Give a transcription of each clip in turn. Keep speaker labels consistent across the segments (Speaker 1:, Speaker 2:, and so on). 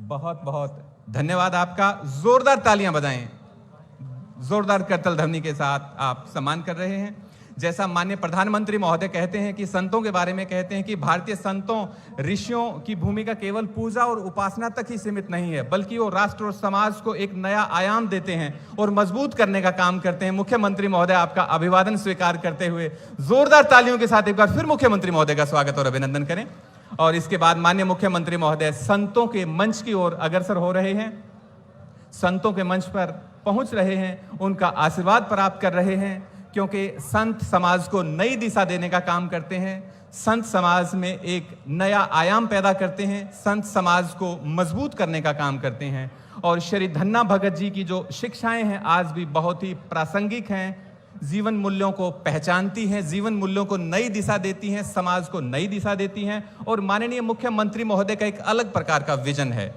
Speaker 1: बहुत बहुत धन्यवाद आपका। जोरदार तालियां बजाएं। जोरदार करतल ध्वनि के साथ आप सम्मान कर रहे हैं। जैसा माननीय प्रधानमंत्री महोदय कहते हैं कि संतों के बारे में कहते हैं कि भारतीय संतों ऋषियों की भूमिका केवल पूजा और उपासना तक ही सीमित नहीं है, बल्कि वो राष्ट्र और समाज को एक नया आयाम देते हैं और मजबूत करने का काम करते हैं। मुख्यमंत्री महोदय, आपका अभिवादन स्वीकार करते हुए जोरदार तालियों के साथ एक बार फिर मुख्यमंत्री महोदय का स्वागत और अभिनंदन करें। और इसके बाद माननीय मुख्यमंत्री महोदय संतों के मंच की ओर अग्रसर हो रहे हैं, संतों के मंच पर पहुंच रहे हैं, उनका आशीर्वाद प्राप्त कर रहे हैं, क्योंकि संत समाज को नई दिशा देने का काम करते हैं। संत समाज में एक नया आयाम पैदा करते हैं, संत समाज को मजबूत करने का काम करते हैं। और श्री धन्ना भगत जी की जो शिक्षाएं हैं आज भी बहुत ही प्रासंगिक हैं, जीवन मूल्यों को पहचानती हैं, जीवन मूल्यों को नई दिशा देती हैं, समाज को नई दिशा देती हैं। और माननीय मुख्यमंत्री महोदय का एक अलग प्रकार का विजन है,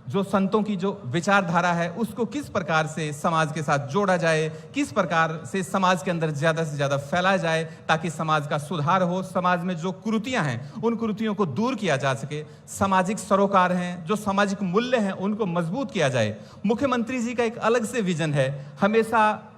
Speaker 1: जो संतों की जो विचारधारा है उसको किस प्रकार से समाज के साथ जोड़ा जाए, किस प्रकार से समाज के अंदर ज़्यादा से ज़्यादा फैलाया जाए ताकि समाज का सुधार हो, समाज में जो कुरीतियां हैं उन कुरीतियों को दूर किया जा सके, सामाजिक सरोकार हैं, जो सामाजिक मूल्य हैं उनको मजबूत किया जाए। मुख्यमंत्री जी का एक अलग से विजन है। हमेशा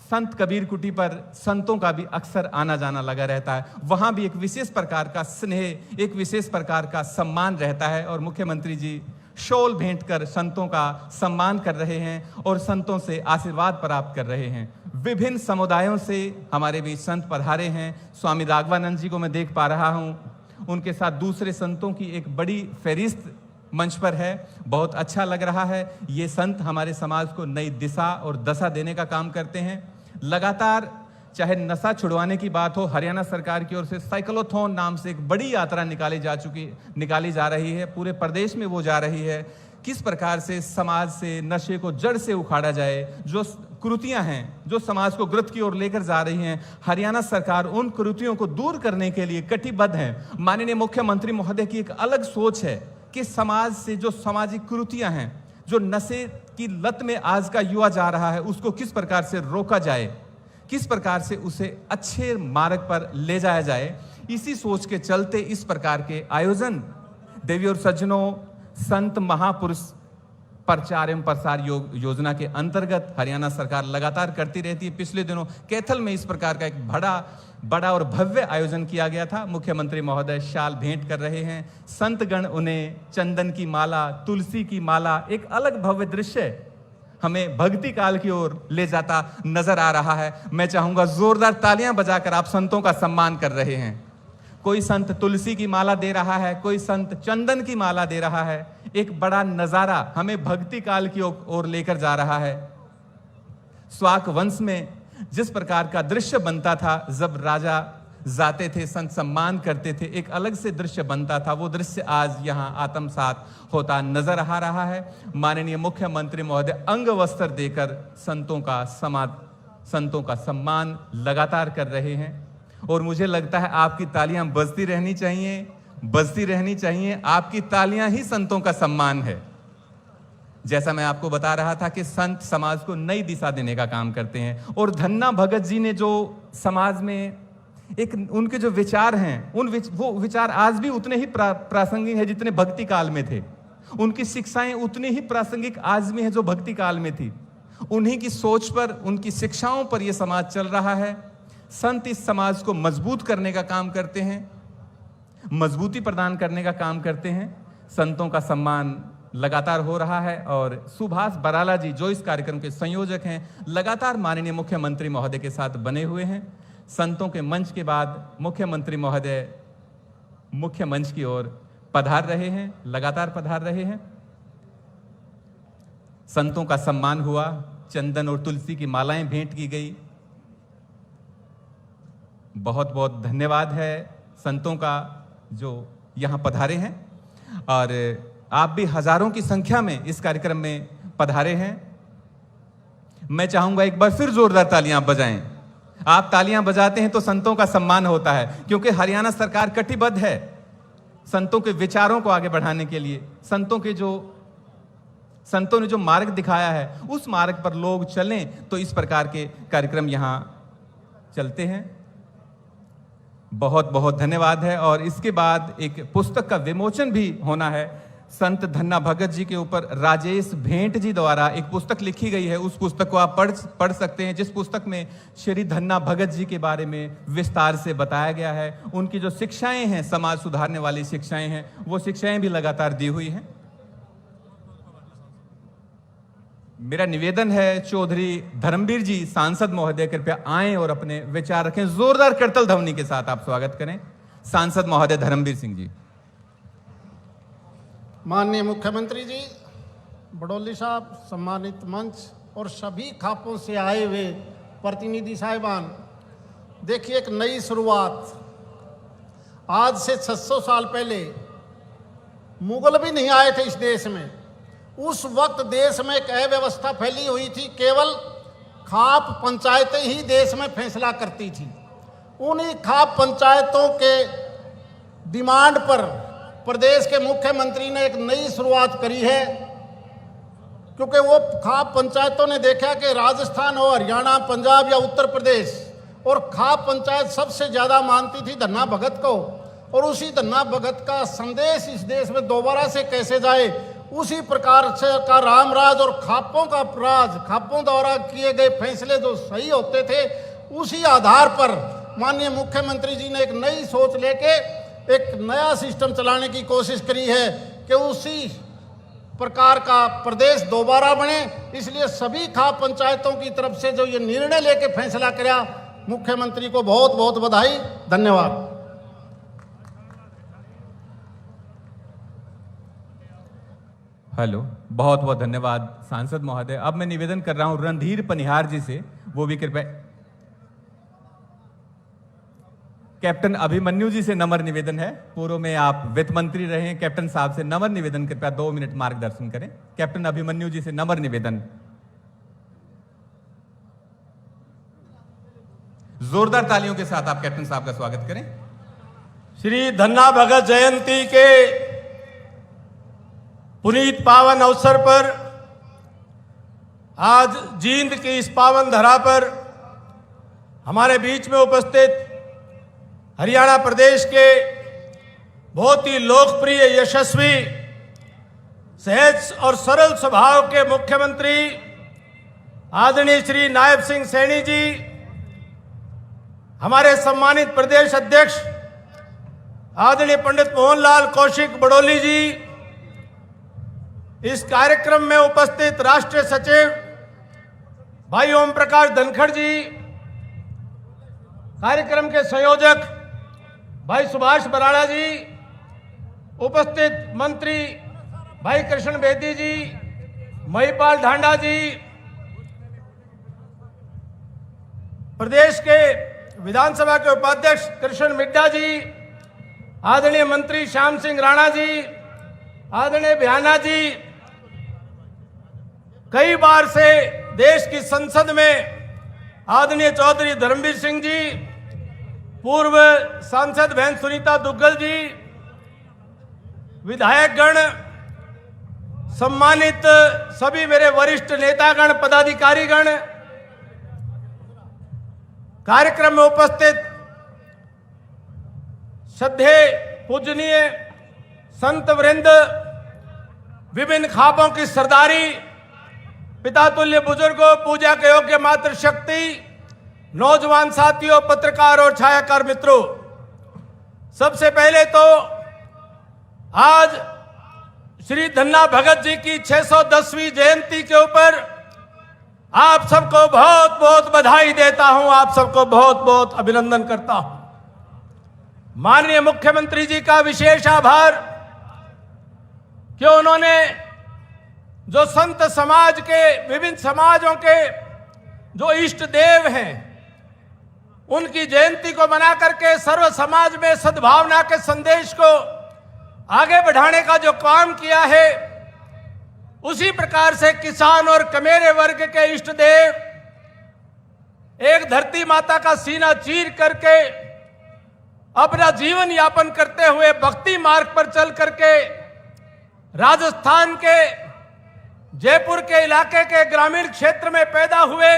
Speaker 1: संत कबीर कुटी पर संतों का भी अक्सर आना जाना लगा रहता है, वहां भी एक विशेष प्रकार का स्नेह, एक विशेष प्रकार का सम्मान रहता है। और मुख्यमंत्री जी शॉल भेंट कर संतों का सम्मान कर रहे हैं और संतों से आशीर्वाद प्राप्त कर रहे हैं। विभिन्न समुदायों से हमारे बीच संत पधारे हैं। स्वामी राघवानंद जी को मैं देख पा रहा हूं, उनके साथ दूसरे संतों की एक बड़ी फहरिस्त मंच पर है। बहुत अच्छा लग रहा है। ये संत हमारे समाज को नई दिशा और दशा देने का काम करते हैं। लगातार चाहे नशा छुड़वाने की बात हो, हरियाणा सरकार की ओर से साइक्लोथॉन नाम से एक बड़ी यात्रा निकाली जा रही है, पूरे प्रदेश में वो जा रही है। किस प्रकार से समाज से नशे को जड़ से उखाड़ा जाए, जो कुरीतियां हैं जो समाज को ग्रत की ओर लेकर जा रही हैं, हरियाणा सरकार उन कुरीतियों को दूर करने के लिए कटिबद्ध है। माननीय मुख्यमंत्री महोदय की एक अलग सोच है कि समाज से जो सामाजिक कुरीतियां हैं, जो नशे की लत में आज का युवा जा रहा है, उसको किस प्रकार से रोका जाए, किस प्रकार से उसे अच्छे मार्ग पर ले जाया जाए। इसी सोच के चलते इस प्रकार के आयोजन देवी और सज्जनों संत महापुरुष प्रचार एवं प्रसार योजना के अंतर्गत हरियाणा सरकार लगातार करती रहती है। पिछले दिनों कैथल में इस प्रकार का एक बड़ा और भव्य आयोजन किया गया था। मुख्यमंत्री महोदय शाल भेंट कर रहे हैं, संतगण उन्हें चंदन की माला, तुलसी की माला, एक अलग भव्य दृश्य हमें भक्ति काल की ओर ले जाता नजर आ रहा है। मैं चाहूंगा जोरदार तालियां बजाकर आप संतों का सम्मान कर रहे हैं। कोई संत तुलसी की माला दे रहा है, कोई संत चंदन की माला दे रहा है। एक बड़ा नजारा हमें भक्ति काल की ओर लेकर जा रहा है। स्वाक वंश में जिस प्रकार का दृश्य बनता था, जब राजा जाते थे, संत सम्मान करते थे, एक अलग से दृश्य बनता था। वो दृश्य आज यहाँ आत्मसात होता नजर आ रहा है। माननीय मुख्यमंत्री महोदय अंग वस्त्र देकर संतों का सम्मान लगातार कर रहे हैं। और मुझे लगता है आपकी तालियां बजती रहनी चाहिए। आपकी तालियां ही संतों का सम्मान है। जैसा मैं आपको बता रहा था कि संत समाज को नई दिशा देने का काम करते हैं। और धन्ना भगत जी ने जो समाज में एक उनके जो विचार हैं, वो विचार आज भी उतने ही प्रासंगिक है जितने भक्ति काल में थे। उनकी शिक्षाएं उतनी ही प्रासंगिक आज भी है जो भक्ति काल में थी। उन्हीं की सोच पर, उनकी शिक्षाओं पर यह समाज चल रहा है। संत इस समाज को मजबूत करने का काम करते हैं, मजबूती प्रदान करने का काम करते हैं। संतों का सम्मान लगातार हो रहा है। और सुभाष बराला जी जो इस कार्यक्रम के संयोजक हैं, लगातार माननीय मुख्यमंत्री महोदय के साथ बने हुए हैं। संतों के मंच के बाद मुख्यमंत्री महोदय मुख्य मंच की ओर पधार रहे हैं, लगातार पधार रहे हैं। संतों का सम्मान हुआ, चंदन और तुलसी की मालाएं भेंट की गई। बहुत बहुत धन्यवाद है संतों का जो यहां पधारे हैं। और आप भी हजारों की संख्या में इस कार्यक्रम में पधारे हैं। मैं चाहूंगा एक बार फिर जोरदार तालियां बजाएं। आप तालियां बजाते हैं तो संतों का सम्मान होता है, क्योंकि हरियाणा सरकार कटिबद्ध है संतों के विचारों को आगे बढ़ाने के लिए। संतों ने जो मार्ग दिखाया है उस मार्ग पर लोग चलें, तो इस प्रकार के कार्यक्रम यहां चलते हैं। बहुत बहुत धन्यवाद है। और इसके बाद एक पुस्तक का विमोचन भी होना है। संत धन्ना भगत जी के ऊपर राजेश भेंट जी द्वारा एक पुस्तक लिखी गई है। उस पुस्तक को आप पढ़ सकते हैं, जिस पुस्तक में श्री धन्ना भगत जी के बारे में विस्तार से बताया गया है। उनकी जो शिक्षाएं हैं, समाज सुधारने वाली शिक्षाएं हैं, वो शिक्षाएं भी लगातार दी हुई हैं। मेरा निवेदन है, चौधरी धर्मवीर जी सांसद महोदय कृपया आएं और अपने विचार रखें। जोरदार करतल ध्वनि के साथ आप स्वागत करें सांसद महोदय धर्मवीर सिंह जी।
Speaker 2: माननीय मुख्यमंत्री जी, बड़ौली साहब, सम्मानित मंच और सभी खापों से आए हुए प्रतिनिधि साहिबान, देखिए एक नई शुरुआत। आज से 600 साल पहले मुगल भी नहीं आए थे इस देश में। उस वक्त देश में एक अव्यवस्था फैली हुई थी, केवल खाप पंचायतें ही देश में फैसला करती थी। उन्हीं खाप पंचायतों के डिमांड पर प्रदेश के मुख्यमंत्री ने एक नई शुरुआत करी है, क्योंकि वो खाप पंचायतों ने देखा कि राजस्थान हो, हरियाणा, पंजाब या उत्तर प्रदेश, और खाप पंचायत सबसे ज़्यादा मानती थी धन्ना भगत को, और उसी धन्ना भगत का संदेश इस देश में दोबारा से कैसे जाए, उसी प्रकार से का रामराज और खापों का राज, खापों द्वारा किए गए फैसले जो सही होते थे, उसी आधार पर माननीय मुख्यमंत्री जी ने एक नई सोच लेके एक नया सिस्टम चलाने की कोशिश करी है कि उसी प्रकार का प्रदेश दोबारा बने। इसलिए सभी खाप पंचायतों की तरफ से जो ये निर्णय लेके फैसला किया, मुख्यमंत्री को बहुत बहुत बधाई, धन्यवाद।
Speaker 1: हेलो, बहुत बहुत धन्यवाद सांसद महोदय। अब मैं निवेदन कर रहा हूं रणधीर पनिहार जी से, वो भी कृपया। कैप्टन अभिमन्यु जी से नम्र निवेदन है, पूर्व में आप वित्त मंत्री रहे हैं, कैप्टन साहब से नम्र निवेदन, कृपया 2 मिनट मार्गदर्शन करें। कैप्टन अभिमन्यु जी से नम्र निवेदन। जोरदार तालियों के साथ आप कैप्टन साहब का स्वागत करें।
Speaker 3: श्री धन्ना भगत जयंती के पुनीत पावन अवसर पर आज जींद की इस पावन धरा पर हमारे बीच में उपस्थित हरियाणा प्रदेश के बहुत ही लोकप्रिय, यशस्वी, सहज और सरल स्वभाव के मुख्यमंत्री आदरणीय श्री नायब सिंह सैनी जी, हमारे सम्मानित प्रदेश अध्यक्ष आदरणीय पंडित मोहनलाल कौशिक बड़ौली जी, इस कार्यक्रम में उपस्थित राष्ट्रीय सचिव भाई ओम प्रकाश धनखड़ जी, कार्यक्रम के संयोजक भाई सुभाष बराड़ा जी, उपस्थित मंत्री भाई कृष्ण बेदी जी, महिपाल ढांडा जी, प्रदेश के विधानसभा के उपाध्यक्ष कृष्ण मिड्डा जी, आदरणीय मंत्री श्याम सिंह राणा जी, आदरणीय बिहाना जी, कई बार से देश की संसद में आदरणीय चौधरी धर्मवीर सिंह जी, पूर्व सांसद बहन सुनीता दुग्गल जी, विधायकगण, सम्मानित सभी मेरे वरिष्ठ नेतागण, पदाधिकारीगण, कार्यक्रम में उपस्थित श्रद्धेय पूजनीय संत वृंद, विभिन्न खापों की सरदारी, पिता तुल्य बुजुर्गों, पूजा के योग्य मातृशक्ति, नौजवान साथियों, पत्रकार और छायाकार मित्रों, सबसे पहले तो आज श्री धन्ना भगत जी की 610वीं जयंती के ऊपर आप सबको बहुत बहुत बधाई देता हूं, आप सबको बहुत बहुत अभिनंदन करता हूं। माननीय मुख्यमंत्री जी का विशेष आभार कि उन्होंने जो संत समाज के, विभिन्न समाजों के जो इष्ट देव हैं, उनकी जयंती को मना करके सर्व समाज में सद्भावना के संदेश को आगे बढ़ाने का जो काम किया है, उसी प्रकार से किसान और कमेरे वर्ग के इष्ट देव एक धरती माता का सीना चीर करके अपना जीवन यापन करते हुए भक्ति मार्ग पर चल करके राजस्थान के जयपुर के इलाके के ग्रामीण क्षेत्र में पैदा हुए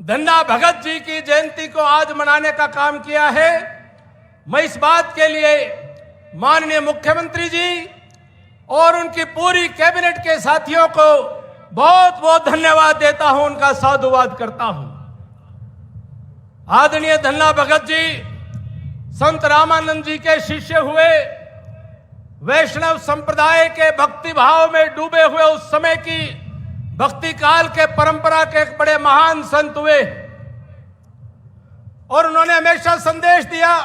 Speaker 3: धन्ना भगत जी की जयंती को आज मनाने का काम किया है। मैं इस बात के लिए माननीय मुख्यमंत्री जी और उनकी पूरी कैबिनेट के साथियों को बहुत बहुत धन्यवाद देता हूं, उनका साधुवाद करता हूं। आदरणीय धन्ना भगत जी संत रामानंद जी के शिष्य हुए, वैष्णव संप्रदाय के भक्ति भाव में डूबे हुए उस समय की भक्ति काल के परंपरा के एक बड़े महान संत हुए और उन्होंने हमेशा संदेश दिया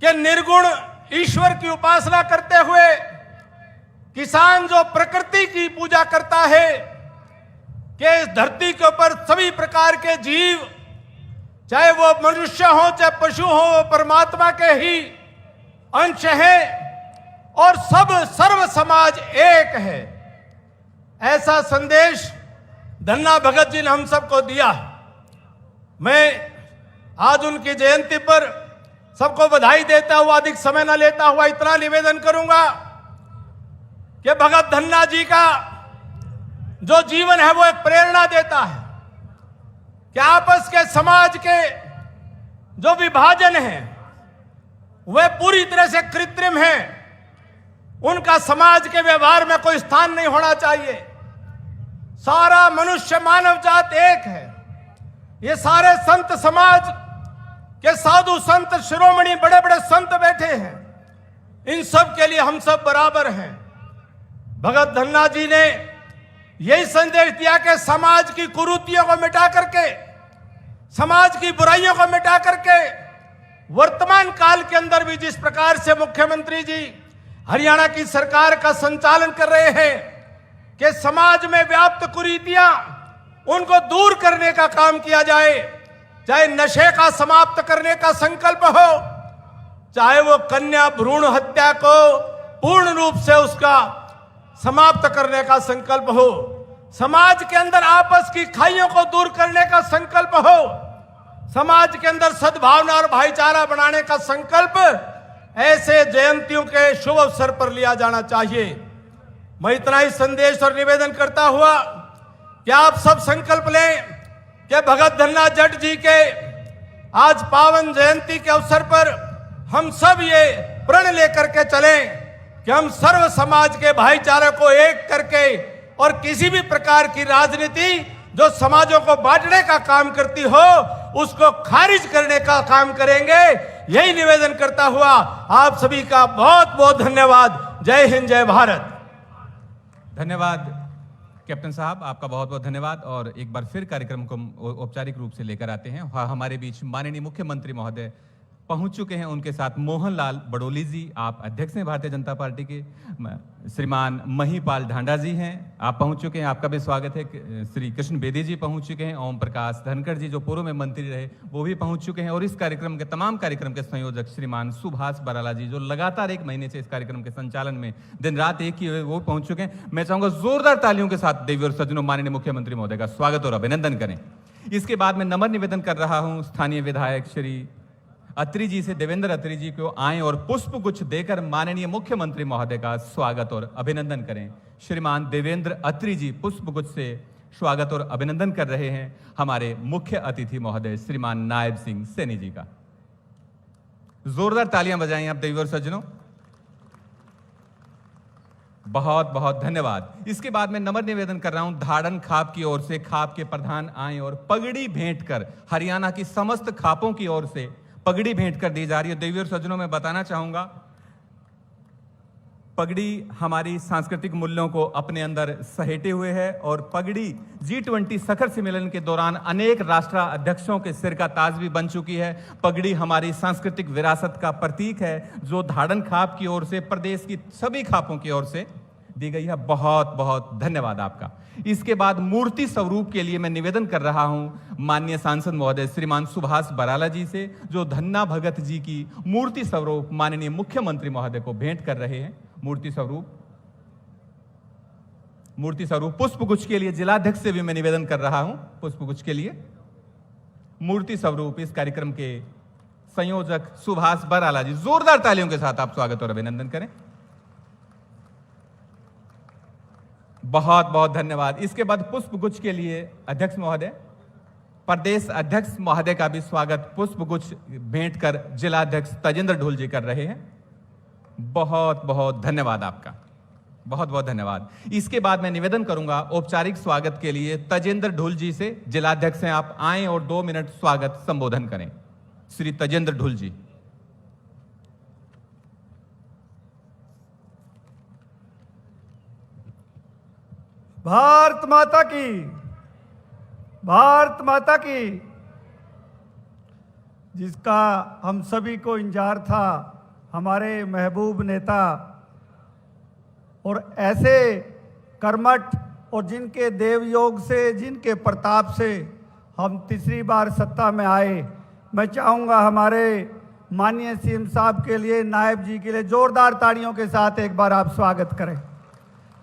Speaker 3: कि निर्गुण ईश्वर की उपासना करते हुए किसान जो प्रकृति की पूजा करता है कि इस धरती के ऊपर सभी प्रकार के जीव, चाहे वो मनुष्य हो चाहे पशु हो, वो परमात्मा के ही अंश है और सब सर्व समाज एक है। ऐसा संदेश धन्ना भगत जी ने हम सबको दिया। मैं आज उनकी जयंती पर सबको बधाई देता हुआ, अधिक समय न लेता हुआ, इतना निवेदन करूंगा कि भगत धन्ना जी का जो जीवन है वो एक प्रेरणा देता है कि आपस के समाज के जो विभाजन है वह पूरी तरह से कृत्रिम है, उनका समाज के व्यवहार में कोई स्थान नहीं होना चाहिए। सारा मनुष्य मानव जात एक है। ये सारे संत समाज के साधु संत शिरोमणि बड़े बड़े संत बैठे हैं, इन सब के लिए हम सब बराबर हैं। भगत धन्ना जी ने यही संदेश दिया कि समाज की कुरीतियों को मिटा करके, समाज की बुराइयों को मिटा करके वर्तमान काल के अंदर भी जिस प्रकार से मुख्यमंत्री जी हरियाणा की सरकार का संचालन कर रहे हैं कि समाज में व्याप्त कुरीतियां उनको दूर करने का काम किया जाए, चाहे नशे का समाप्त करने का संकल्प हो, चाहे वो कन्या भ्रूण हत्या को पूर्ण रूप से उसका समाप्त करने का संकल्प हो, समाज के अंदर आपस की खाइयों को दूर करने का संकल्प हो, समाज के अंदर सद्भावना और भाईचारा बनाने का संकल्प ऐसे जयंतियों के शुभ अवसर पर लिया जाना चाहिए। मैं इतना ही संदेश और निवेदन करता हुआ कि आप सब संकल्प लें कि भगत धन्ना जट जी के आज पावन जयंती के अवसर पर हम सब ये प्रण लेकर के चलें कि हम सर्व समाज के भाईचारे को एक करके और किसी भी प्रकार की राजनीति जो समाजों को बांटने का काम करती हो उसको खारिज करने का काम करेंगे। यही निवेदन करता हुआ आप सभी का बहुत बहुत धन्यवाद। जय हिंद, जय भारत।
Speaker 1: धन्यवाद कैप्टन साहब, आपका बहुत बहुत धन्यवाद। और एक बार फिर कार्यक्रम को औपचारिक रूप से लेकर आते हैं। हमारे बीच माननीय मुख्यमंत्री महोदय पहुंच चुके हैं, उनके साथ मोहनलाल बड़ोली जी, आप अध्यक्ष हैं भारतीय जनता पार्टी के, श्रीमान महिपाल ढांडा जी हैं, आप पहुंच चुके हैं, आपका भी स्वागत है। श्री कृष्ण बेदी जी पहुंच चुके हैं, ओम प्रकाश धनखड़ जी जो पूर्व में मंत्री रहे वो भी पहुंच चुके हैं, और इस कार्यक्रम के तमाम कार्यक्रम के संयोजक श्रीमान सुभाष बराला जी जो लगातार एक महीने से इस कार्यक्रम के संचालन में दिन रात एक ही हुए वो पहुंच चुके हैं। मैं चाहूंगा जोरदार तालियों के साथ देवी और सज्जनों माननीय मुख्यमंत्री महोदय का स्वागत और अभिनंदन करें। इसके बाद मैं नम्र निवेदन कर रहा हूं स्थानीय विधायक श्री अत्री जी से, देवेंद्र अत्री जी को आए और पुष्प गुच्छ देकर माननीय मुख्यमंत्री महोदय का स्वागत और अभिनंदन करें। श्रीमान देवेंद्र अत्री जी पुष्प गुच्छ से स्वागत और अभिनंदन कर रहे हैं हमारे मुख्य अतिथि महोदय श्रीमान नायब सिंह सैनी जी का। जोरदार तालियां बजाएं आप देवी और सज्जनों, बहुत बहुत धन्यवाद। इसके बाद मैं नम्र निवेदन कर रहा हूं धाड़न खाप की ओर से, खाप के प्रधान आए और पगड़ी भेंट कर हरियाणा की समस्त खापों की ओर से पगड़ी भेंट कर दी जा रही है। देवी और सज्जनों में बताना चाहूंगा, पगड़ी हमारी सांस्कृतिक मूल्यों को अपने अंदर सहेटे हुए है और पगड़ी G20 शिखर सम्मेलन के दौरान अनेक राष्ट्राध्यक्षों के सिर का ताज भी बन चुकी है। पगड़ी हमारी सांस्कृतिक विरासत का प्रतीक है जो धाड़न खाप की ओर से, प्रदेश की सभी खापों की ओर से दी गई है। बहुत बहुत धन्यवाद आपका। इसके बाद मूर्ति स्वरूप के लिए मैं निवेदन कर रहा हूं माननीय सांसद महोदय श्रीमान सुभाष बराला जी से जो धन्ना भगत जी की मूर्ति स्वरूप माननीय मुख्यमंत्री महोदय को भेंट कर रहे हैं। मूर्ति स्वरूप पुष्पगुच्छ के लिए जिलाध्यक्ष से भी मैं निवेदन कर रहा हूं, पुष्पगुच्छ के लिए मूर्ति स्वरूप इस कार्यक्रम के संयोजक सुभाष बराला जी, जोरदार तालियों के साथ आप स्वागत और अभिनंदन करें। बहुत बहुत धन्यवाद। इसके बाद पुष्पगुच्छ के लिए अध्यक्ष महोदय, प्रदेश अध्यक्ष महोदय का भी स्वागत पुष्पगुच्छ भेंट कर जिलाध्यक्ष तजेंद्र ढोल जी कर रहे हैं। बहुत बहुत धन्यवाद आपका। बहुत बहुत धन्यवाद। इसके बाद मैं निवेदन करूंगा औपचारिक स्वागत के लिए तजेंद्र ढुल जी से। जिलाध्यक्ष हैं, आप आएं और 2 मिनट स्वागत संबोधन करें। श्री तजेंद्र ढुल जी।
Speaker 4: भारत माता की, भारत माता की। जिसका हम सभी को इंतजार था, हमारे महबूब नेता और ऐसे कर्मठ और जिनके देवयोग से, जिनके प्रताप से हम तीसरी बार सत्ता में आए। मैं चाहूँगा हमारे माननीय सीएम साहब के लिए, नायब जी के लिए जोरदार ताड़ियों के साथ एक बार आप स्वागत करें।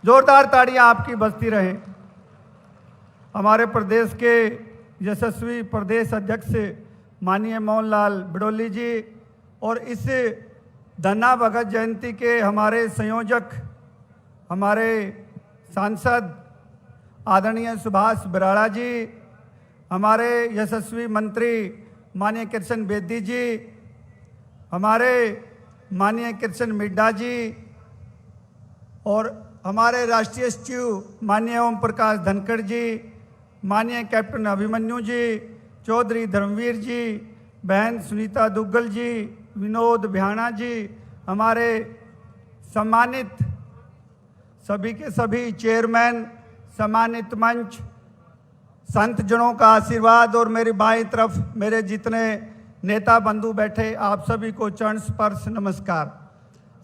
Speaker 4: जोरदार ताड़ियां आपकी बजती रहें। हमारे प्रदेश के यशस्वी प्रदेश अध्यक्ष माननीय मोहनलाल बड़ौली जी और इस धन्ना भगत जयंती के हमारे संयोजक, हमारे सांसद आदरणीय सुभाष बराड़ा जी, हमारे यशस्वी मंत्री माननीय कृष्ण बेदी जी, हमारे माननीय कृष्ण मिड्डा जी और हमारे राष्ट्रीय सचिव माननीय ओम प्रकाश धनखड़ जी, माननीय कैप्टन अभिमन्यु जी, चौधरी धर्मवीर जी, बहन सुनीता दुग्गल जी, विनोद भ्याणा जी, हमारे सम्मानित सभी के सभी चेयरमैन, सम्मानित मंच, संत जनों का आशीर्वाद और मेरी बाईं तरफ मेरे जितने नेता बंधु बैठे, आप सभी को चरण स्पर्श नमस्कार।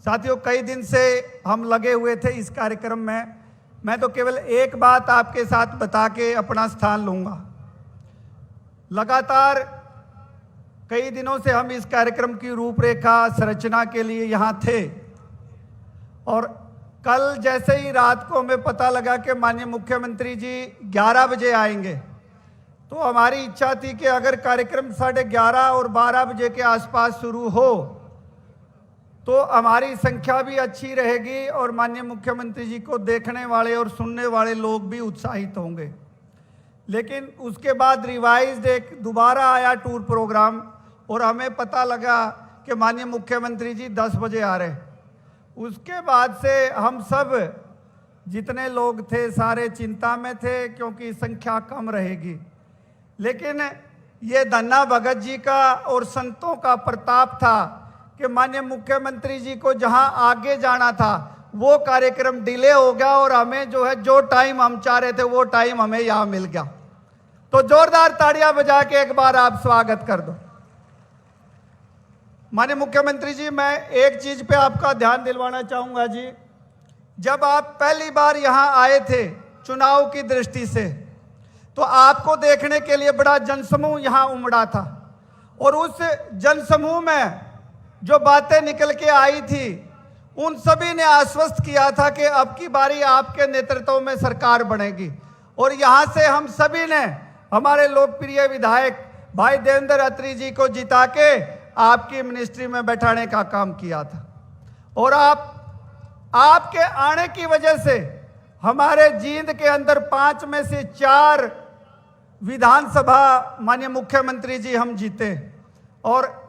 Speaker 4: साथियों, कई दिन से हम लगे हुए थे इस कार्यक्रम में। मैं तो केवल एक बात आपके साथ बता के अपना स्थान लूँगा। लगातार कई दिनों से हम इस कार्यक्रम की रूपरेखा संरचना के लिए यहाँ थे और कल जैसे ही रात को हमें पता लगा कि माननीय मुख्यमंत्री जी 11 बजे आएंगे, तो हमारी इच्छा थी कि अगर कार्यक्रम 11:30 और 12 बजे के आसपास शुरू हो तो हमारी संख्या भी अच्छी रहेगी और माननीय मुख्यमंत्री जी को देखने वाले और सुनने वाले लोग भी उत्साहित होंगे। लेकिन उसके बाद रिवाइज्ड एक दोबारा आया टूर प्रोग्राम और हमें पता लगा कि माननीय मुख्यमंत्री जी 10 बजे आ रहे। उसके बाद से हम सब जितने लोग थे सारे चिंता में थे क्योंकि संख्या कम रहेगी। लेकिन ये धन्ना भगत जी का और संतों का प्रताप था कि माननीय मुख्यमंत्री जी को जहां आगे जाना था वो कार्यक्रम डिले हो गया और हमें जो टाइम हम चाह रहे थे वो टाइम हमें यहां मिल गया। तो जोरदार ताड़ियां बजा के एक बार आप स्वागत कर दो। माननीय मुख्यमंत्री जी, मैं एक चीज पे आपका ध्यान दिलवाना चाहूंगा जी। जब आप पहली बार यहां आए थे चुनाव की दृष्टि से, तो आपको देखने के लिए बड़ा जनसमूह यहां उमड़ा था और उस जनसमूह में जो बातें निकल के आई थी उन सभी ने आश्वस्त किया था कि अब की बारी आपके नेतृत्व में सरकार बनेगी। और यहां से हम सभी ने हमारे लोकप्रिय विधायक भाई देवेंद्र अत्री जी को जिता के आपकी मिनिस्ट्री में बैठाने का काम किया था और आपके आने की वजह से हमारे जींद के अंदर 5 में से 4 विधानसभा माननीय मुख्यमंत्री जी हम जीते और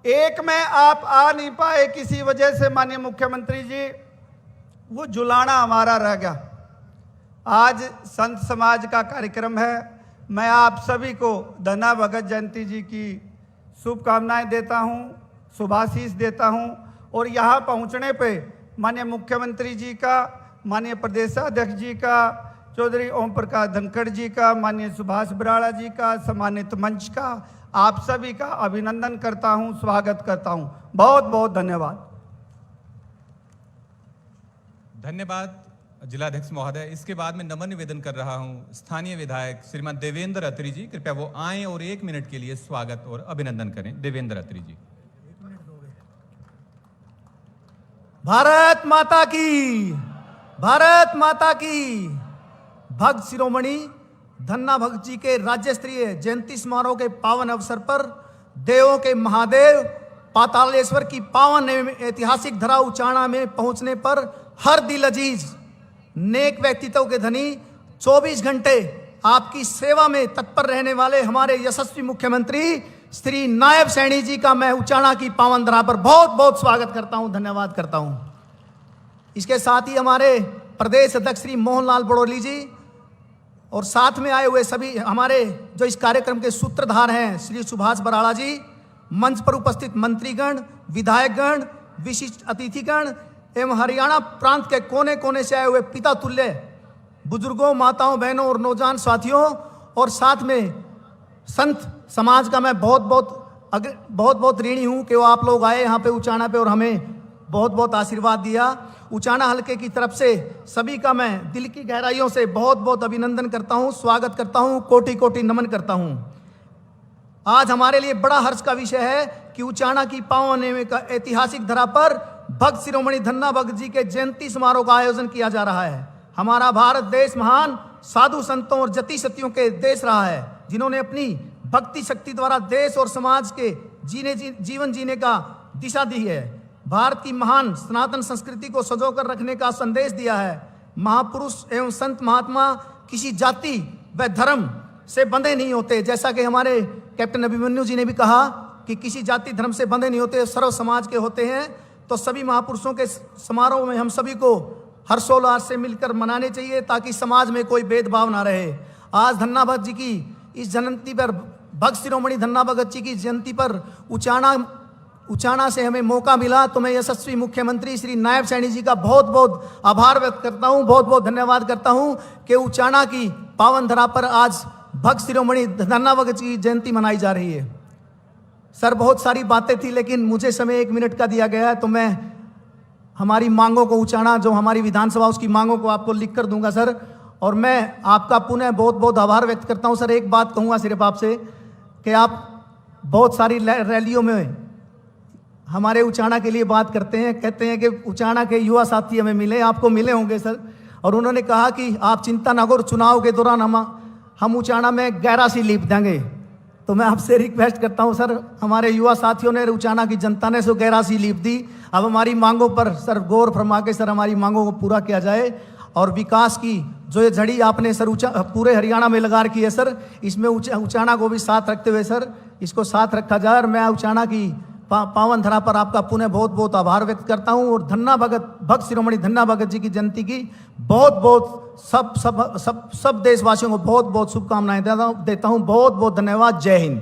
Speaker 4: एक में आप आ नहीं पाए किसी वजह से माननीय मुख्यमंत्री जी, वो जुलाना हमारा रह गया। आज संत समाज का कार्यक्रम है। मैं आप सभी को धन्ना भगत जयंती जी की शुभकामनाएं देता हूं, शुभाशीष देता हूं और यहां पहुंचने पे माननीय मुख्यमंत्री जी का, माननीय प्रदेशाध्यक्ष जी का, चौधरी ओम प्रकाश धनखड़ जी का, माननीय सुभाष बराड़ा जी का, सम्मानित मंच का, आप सभी का अभिनंदन करता हूं, स्वागत करता हूं। बहुत बहुत धन्यवाद।
Speaker 1: धन्यवाद जिलाध्यक्ष महोदय। इसके बाद मैं नमन निवेदन कर रहा हूं स्थानीय विधायक श्रीमान देवेंद्र अत्री जी, कृपया वो आएं और 1 मिनट के लिए स्वागत और अभिनंदन करें। देवेंद्र अत्री जी।
Speaker 5: भारत माता की, भारत माता की। भक्त शिरोमणि धन्ना भगत जी के राज्य स्तरीय जयंती समारोह के पावन अवसर पर देवों के महादेव पातालेश्वर की पावन ऐतिहासिक धरा उचाणा में पहुंचने पर हर दिल अजीज नेक व्यक्तित्व के धनी 24 घंटे आपकी सेवा में तत्पर रहने वाले हमारे यशस्वी मुख्यमंत्री श्री नायब सैनी जी का मैं उचाणा की पावन धरा पर बहुत बहुत स्वागत करता हूं, धन्यवाद करता हूं। इसके साथ ही हमारे प्रदेश अध्यक्ष श्री मोहनलाल बड़ोली जी और साथ में आए हुए सभी हमारे जो इस कार्यक्रम के सूत्रधार हैं श्री सुभाष बराड़ा जी, मंच पर उपस्थित मंत्रीगण, विधायकगण, विशिष्ट अतिथिगण एवं हरियाणा प्रांत के कोने कोने से आए हुए पिता तुल्य बुजुर्गों, माताओं, बहनों और नौजवान साथियों, और साथ में संत समाज का मैं बहुत बहुत ऋणी हूँ कि वो आप लोग आए यहाँ पे उचाना पे और हमें बहुत बहुत आशीर्वाद दिया। उचाना हलके की तरफ से सभी का मैं दिल की गहराइयों से बहुत बहुत अभिनंदन करता हूँ, स्वागत करता हूँ, कोटि कोटि नमन करता हूँ। आज हमारे लिए बड़ा हर्ष का विषय है कि उचाना की पावन ऐतिहासिक धरा पर भक्त शिरोमणि धन्ना भगत जी के जयंती समारोह का आयोजन किया जा रहा है। हमारा भारत देश महान साधु संतों और जति सतियों के देश रहा है, जिन्होंने अपनी भक्ति शक्ति द्वारा देश और समाज के जीवन जीने का दिशा दी है। भारत की महान सनातन संस्कृति को सजोकर रखने का संदेश दिया है। महापुरुष एवं संत महात्मा किसी जाति व धर्म से बंधे नहीं होते, जैसा कि हमारे कैप्टन अभिमन्यु जी ने भी कहा कि किसी जाति धर्म से बंधे नहीं होते, सर्व समाज के होते हैं। तो सभी महापुरुषों के समारोह में हम सभी को हर्षोल्लास से मिलकर मनाने चाहिए ताकि समाज में कोई भेदभाव ना रहे। आज धन्ना भगत जी की इस जयंती पर, भक्त शिरोमणि धन्ना भगत जी की जयंती पर उचाना से हमें मौका मिला, तो मैं यशस्वी मुख्यमंत्री श्री नायब सैनी जी का बहुत बहुत आभार व्यक्त करता हूं, बहुत बहुत धन्यवाद करता हूं कि उचाना की पावन धरा पर आज भक्त शिरोमणि धन्ना भगत जी की जयंती मनाई जा रही है। सर, बहुत सारी बातें थी लेकिन मुझे समय 1 मिनट का दिया गया है, तो मैं हमारी मांगों को, उचाना जो हमारी विधानसभा उसकी मांगों को आपको लिख कर दूंगा सर। और मैं आपका पुनः बहुत बहुत आभार व्यक्त करता हूं। सर, एक बात कहूँगा सिर्फ आपसे कि आप बहुत सारी रैलियों में हमारे उचाना के लिए बात करते हैं, कहते हैं कि उचाना के युवा साथी हमें मिले, आपको मिले होंगे सर, और उन्होंने कहा कि आप चिंता ना करो, चुनाव के दौरान हम उचाना में गहरा सी लीप देंगे। तो मैं आपसे रिक्वेस्ट करता हूं सर, हमारे युवा साथियों ने, उचाना की जनता ने सो गहरा सी लीप दी। अब हमारी मांगों पर सर गौर फरमा के सर हमारी मांगों को पूरा किया जाए, और विकास की जो ये झड़ी आपने सर पूरे हरियाणा में लगा रखी है सर, इसमें उचाना को भी साथ रखते हुए सर इसको साथ रखा जाए। और मैं उचाना की पावन धरा पर आपका पुनः बहुत बहुत आभार व्यक्त करता हूं, और भक्त शिरोमणि धन्ना भगत जी की जयंती की बहुत बहुत सब देशवासियों को बहुत बहुत शुभकामनाएं देता हूं। बहुत बहुत धन्यवाद। जय हिंद।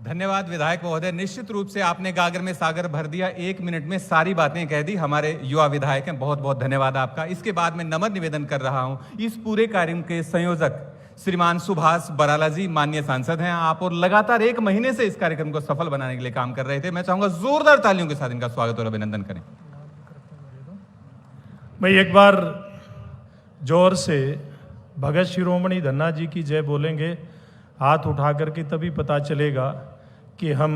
Speaker 1: धन्यवाद विधायक महोदय। निश्चित रूप से आपने गागर में सागर भर दिया, 1 मिनट में सारी बातें कह दी। हमारे युवा विधायक हैं, बहुत बहुत धन्यवाद आपका। इसके बाद मैं नम्र निवेदन कर रहा हूं, इस पूरे कार्यक्रम के संयोजक श्रीमान सुभाष बराला जी माननीय सांसद हैं आप, और लगातार 1 महीने से इस कार्यक्रम को सफल बनाने के लिए काम कर रहे थे। मैं चाहूंगा जोरदार तालियों के साथ इनका स्वागत और अभिनंदन करें।
Speaker 6: मैं एक बार जोर से भगत शिरोमणि धन्ना जी की जय बोलेंगे, हाथ उठा करके, तभी पता चलेगा कि हम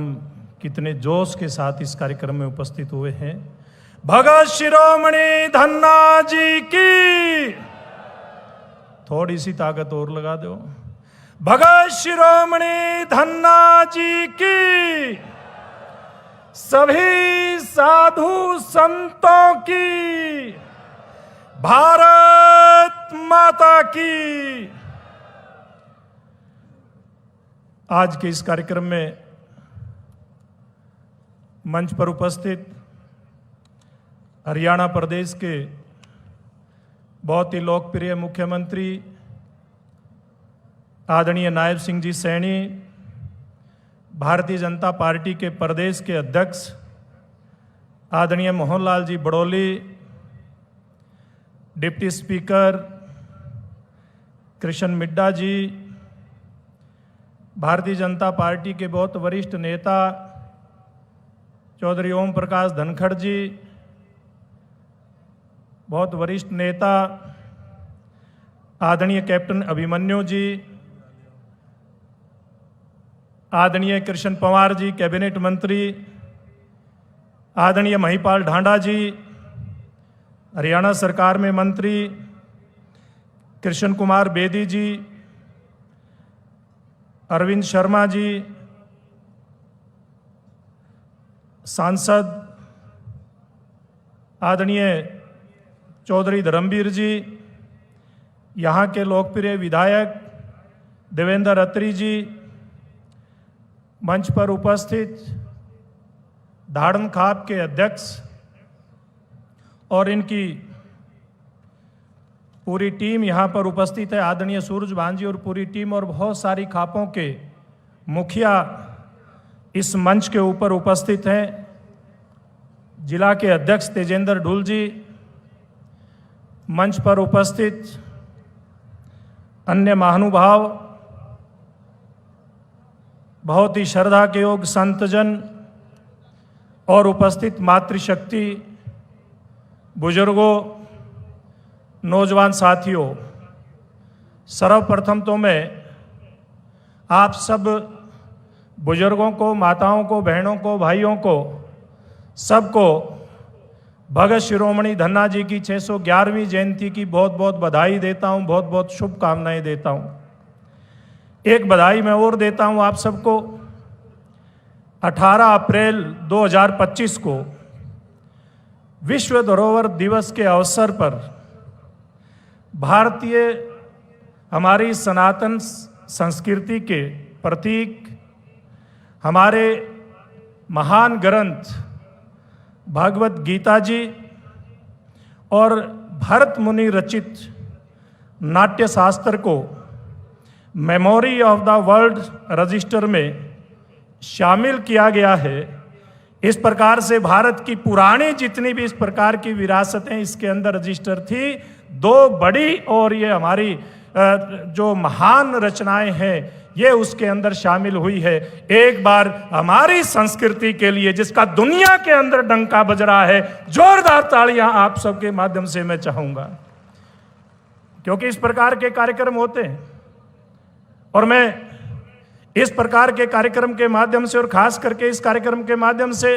Speaker 6: कितने जोश के साथ इस कार्यक्रम में उपस्थित हुए हैं। भगत शिरोमणि धन्ना जी की, थोड़ी सी ताकत और लगा दो। भगत शिरोमणि धन्ना जी की, सभी साधु संतों की, भारत माता की। आज के इस कार्यक्रम में मंच पर उपस्थित हरियाणा प्रदेश के बहुत ही लोकप्रिय मुख्यमंत्री आदरणीय नायब सिंह जी सैनी, भारतीय जनता पार्टी के प्रदेश के अध्यक्ष आदरणीय मोहनलाल जी बड़ोली, डिप्टी स्पीकर कृष्ण मिड्डा जी, भारतीय जनता पार्टी के बहुत वरिष्ठ नेता चौधरी ओम प्रकाश धनखड़ जी, बहुत वरिष्ठ नेता आदरणीय कैप्टन अभिमन्यु जी, आदरणीय कृष्ण पंवार जी कैबिनेट मंत्री, आदरणीय महिपाल ढांडा जी हरियाणा सरकार में मंत्री, कृष्ण कुमार बेदी जी, अरविंद शर्मा जी सांसद, आदरणीय चौधरी धर्मवीर जी, यहाँ के लोकप्रिय विधायक देवेंद्र अत्री जी, मंच पर उपस्थित धाड़न खाप के अध्यक्ष और इनकी पूरी टीम यहाँ पर उपस्थित है, आदरणीय सूरज भान जी और पूरी टीम, और बहुत सारी खापों के मुखिया इस मंच के ऊपर उपस्थित हैं। जिला के अध्यक्ष तेजेंद्र ढुल जी, मंच पर उपस्थित अन्य महानुभाव, बहुत ही श्रद्धा के योग संतजन और उपस्थित मातृशक्ति, बुजुर्गों, नौजवान साथियों, सर्वप्रथम तो मैं आप सब बुजुर्गों को, माताओं को, बहनों को, भाइयों को, सबको भगत शिरोमणि धन्ना जी की 611वीं जयंती की बहुत बहुत बधाई देता हूं, बहुत बहुत शुभकामनाएं देता हूं। एक बधाई मैं और देता हूं आप सबको। 18 अप्रैल 2025 को विश्व धरोहर दिवस के अवसर पर भारतीय हमारी सनातन संस्कृति के प्रतीक, हमारे महान ग्रंथ भागवत गीता जी और भरत मुनि रचित नाट्य शास्त्र को memory of the world register में शामिल किया गया है। इस प्रकार से भारत की पुरानी जितनी भी इस प्रकार की विरासतें इसके अंदर रजिस्टर थी, दो बड़ी और ये हमारी जो महान रचनाएं हैं ये उसके अंदर शामिल हुई है। एक बार हमारी संस्कृति के लिए, जिसका दुनिया के अंदर डंका बज रहा है, जोरदार तालियां आप सबके माध्यम से मैं चाहूंगा, क्योंकि इस प्रकार के कार्यक्रम होते हैं और मैं इस प्रकार के कार्यक्रम के माध्यम से, और खास करके इस कार्यक्रम के माध्यम से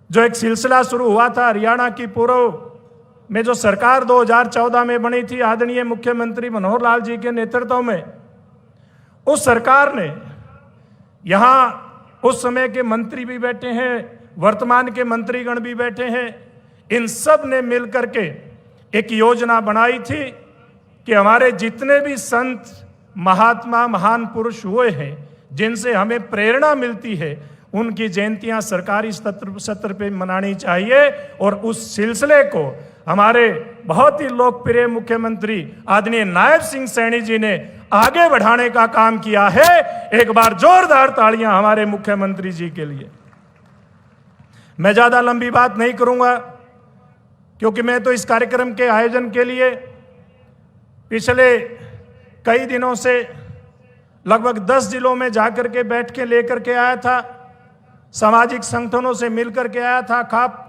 Speaker 6: जो एक सिलसिला शुरू हुआ था हरियाणा की पूर्व में जो सरकार 2014 में बनी थी आदरणीय मुख्यमंत्री मनोहर लाल जी के नेतृत्व में, उस सरकार ने, यहाँ उस समय के मंत्री भी बैठे हैं, वर्तमान के मंत्रीगण भी बैठे हैं, इन सब ने मिलकर के एक योजना बनाई थी कि हमारे जितने भी संत, महात्मा, महान पुरुष हुए हैं, जिनसे हमें प्रेरणा मिलती है, उनकी जयंतियां सरकारी सत्र पे मनानी चाहिए। और उस सिलसिले को हमारे बहुत ही लोकप्रिय मुख्यमंत्री आदरणीय नायब सिंह सैनी जी ने आगे बढ़ाने का काम किया है। एक बार जोरदार तालियां हमारे मुख्यमंत्री जी के लिए। मैं ज्यादा लंबी बात नहीं करूंगा, क्योंकि मैं तो इस कार्यक्रम के आयोजन के लिए पिछले कई दिनों से लगभग 10 जिलों में जाकर के बैठ के लेकर के आया था, सामाजिक संगठनों से मिलकर के आया था, खाप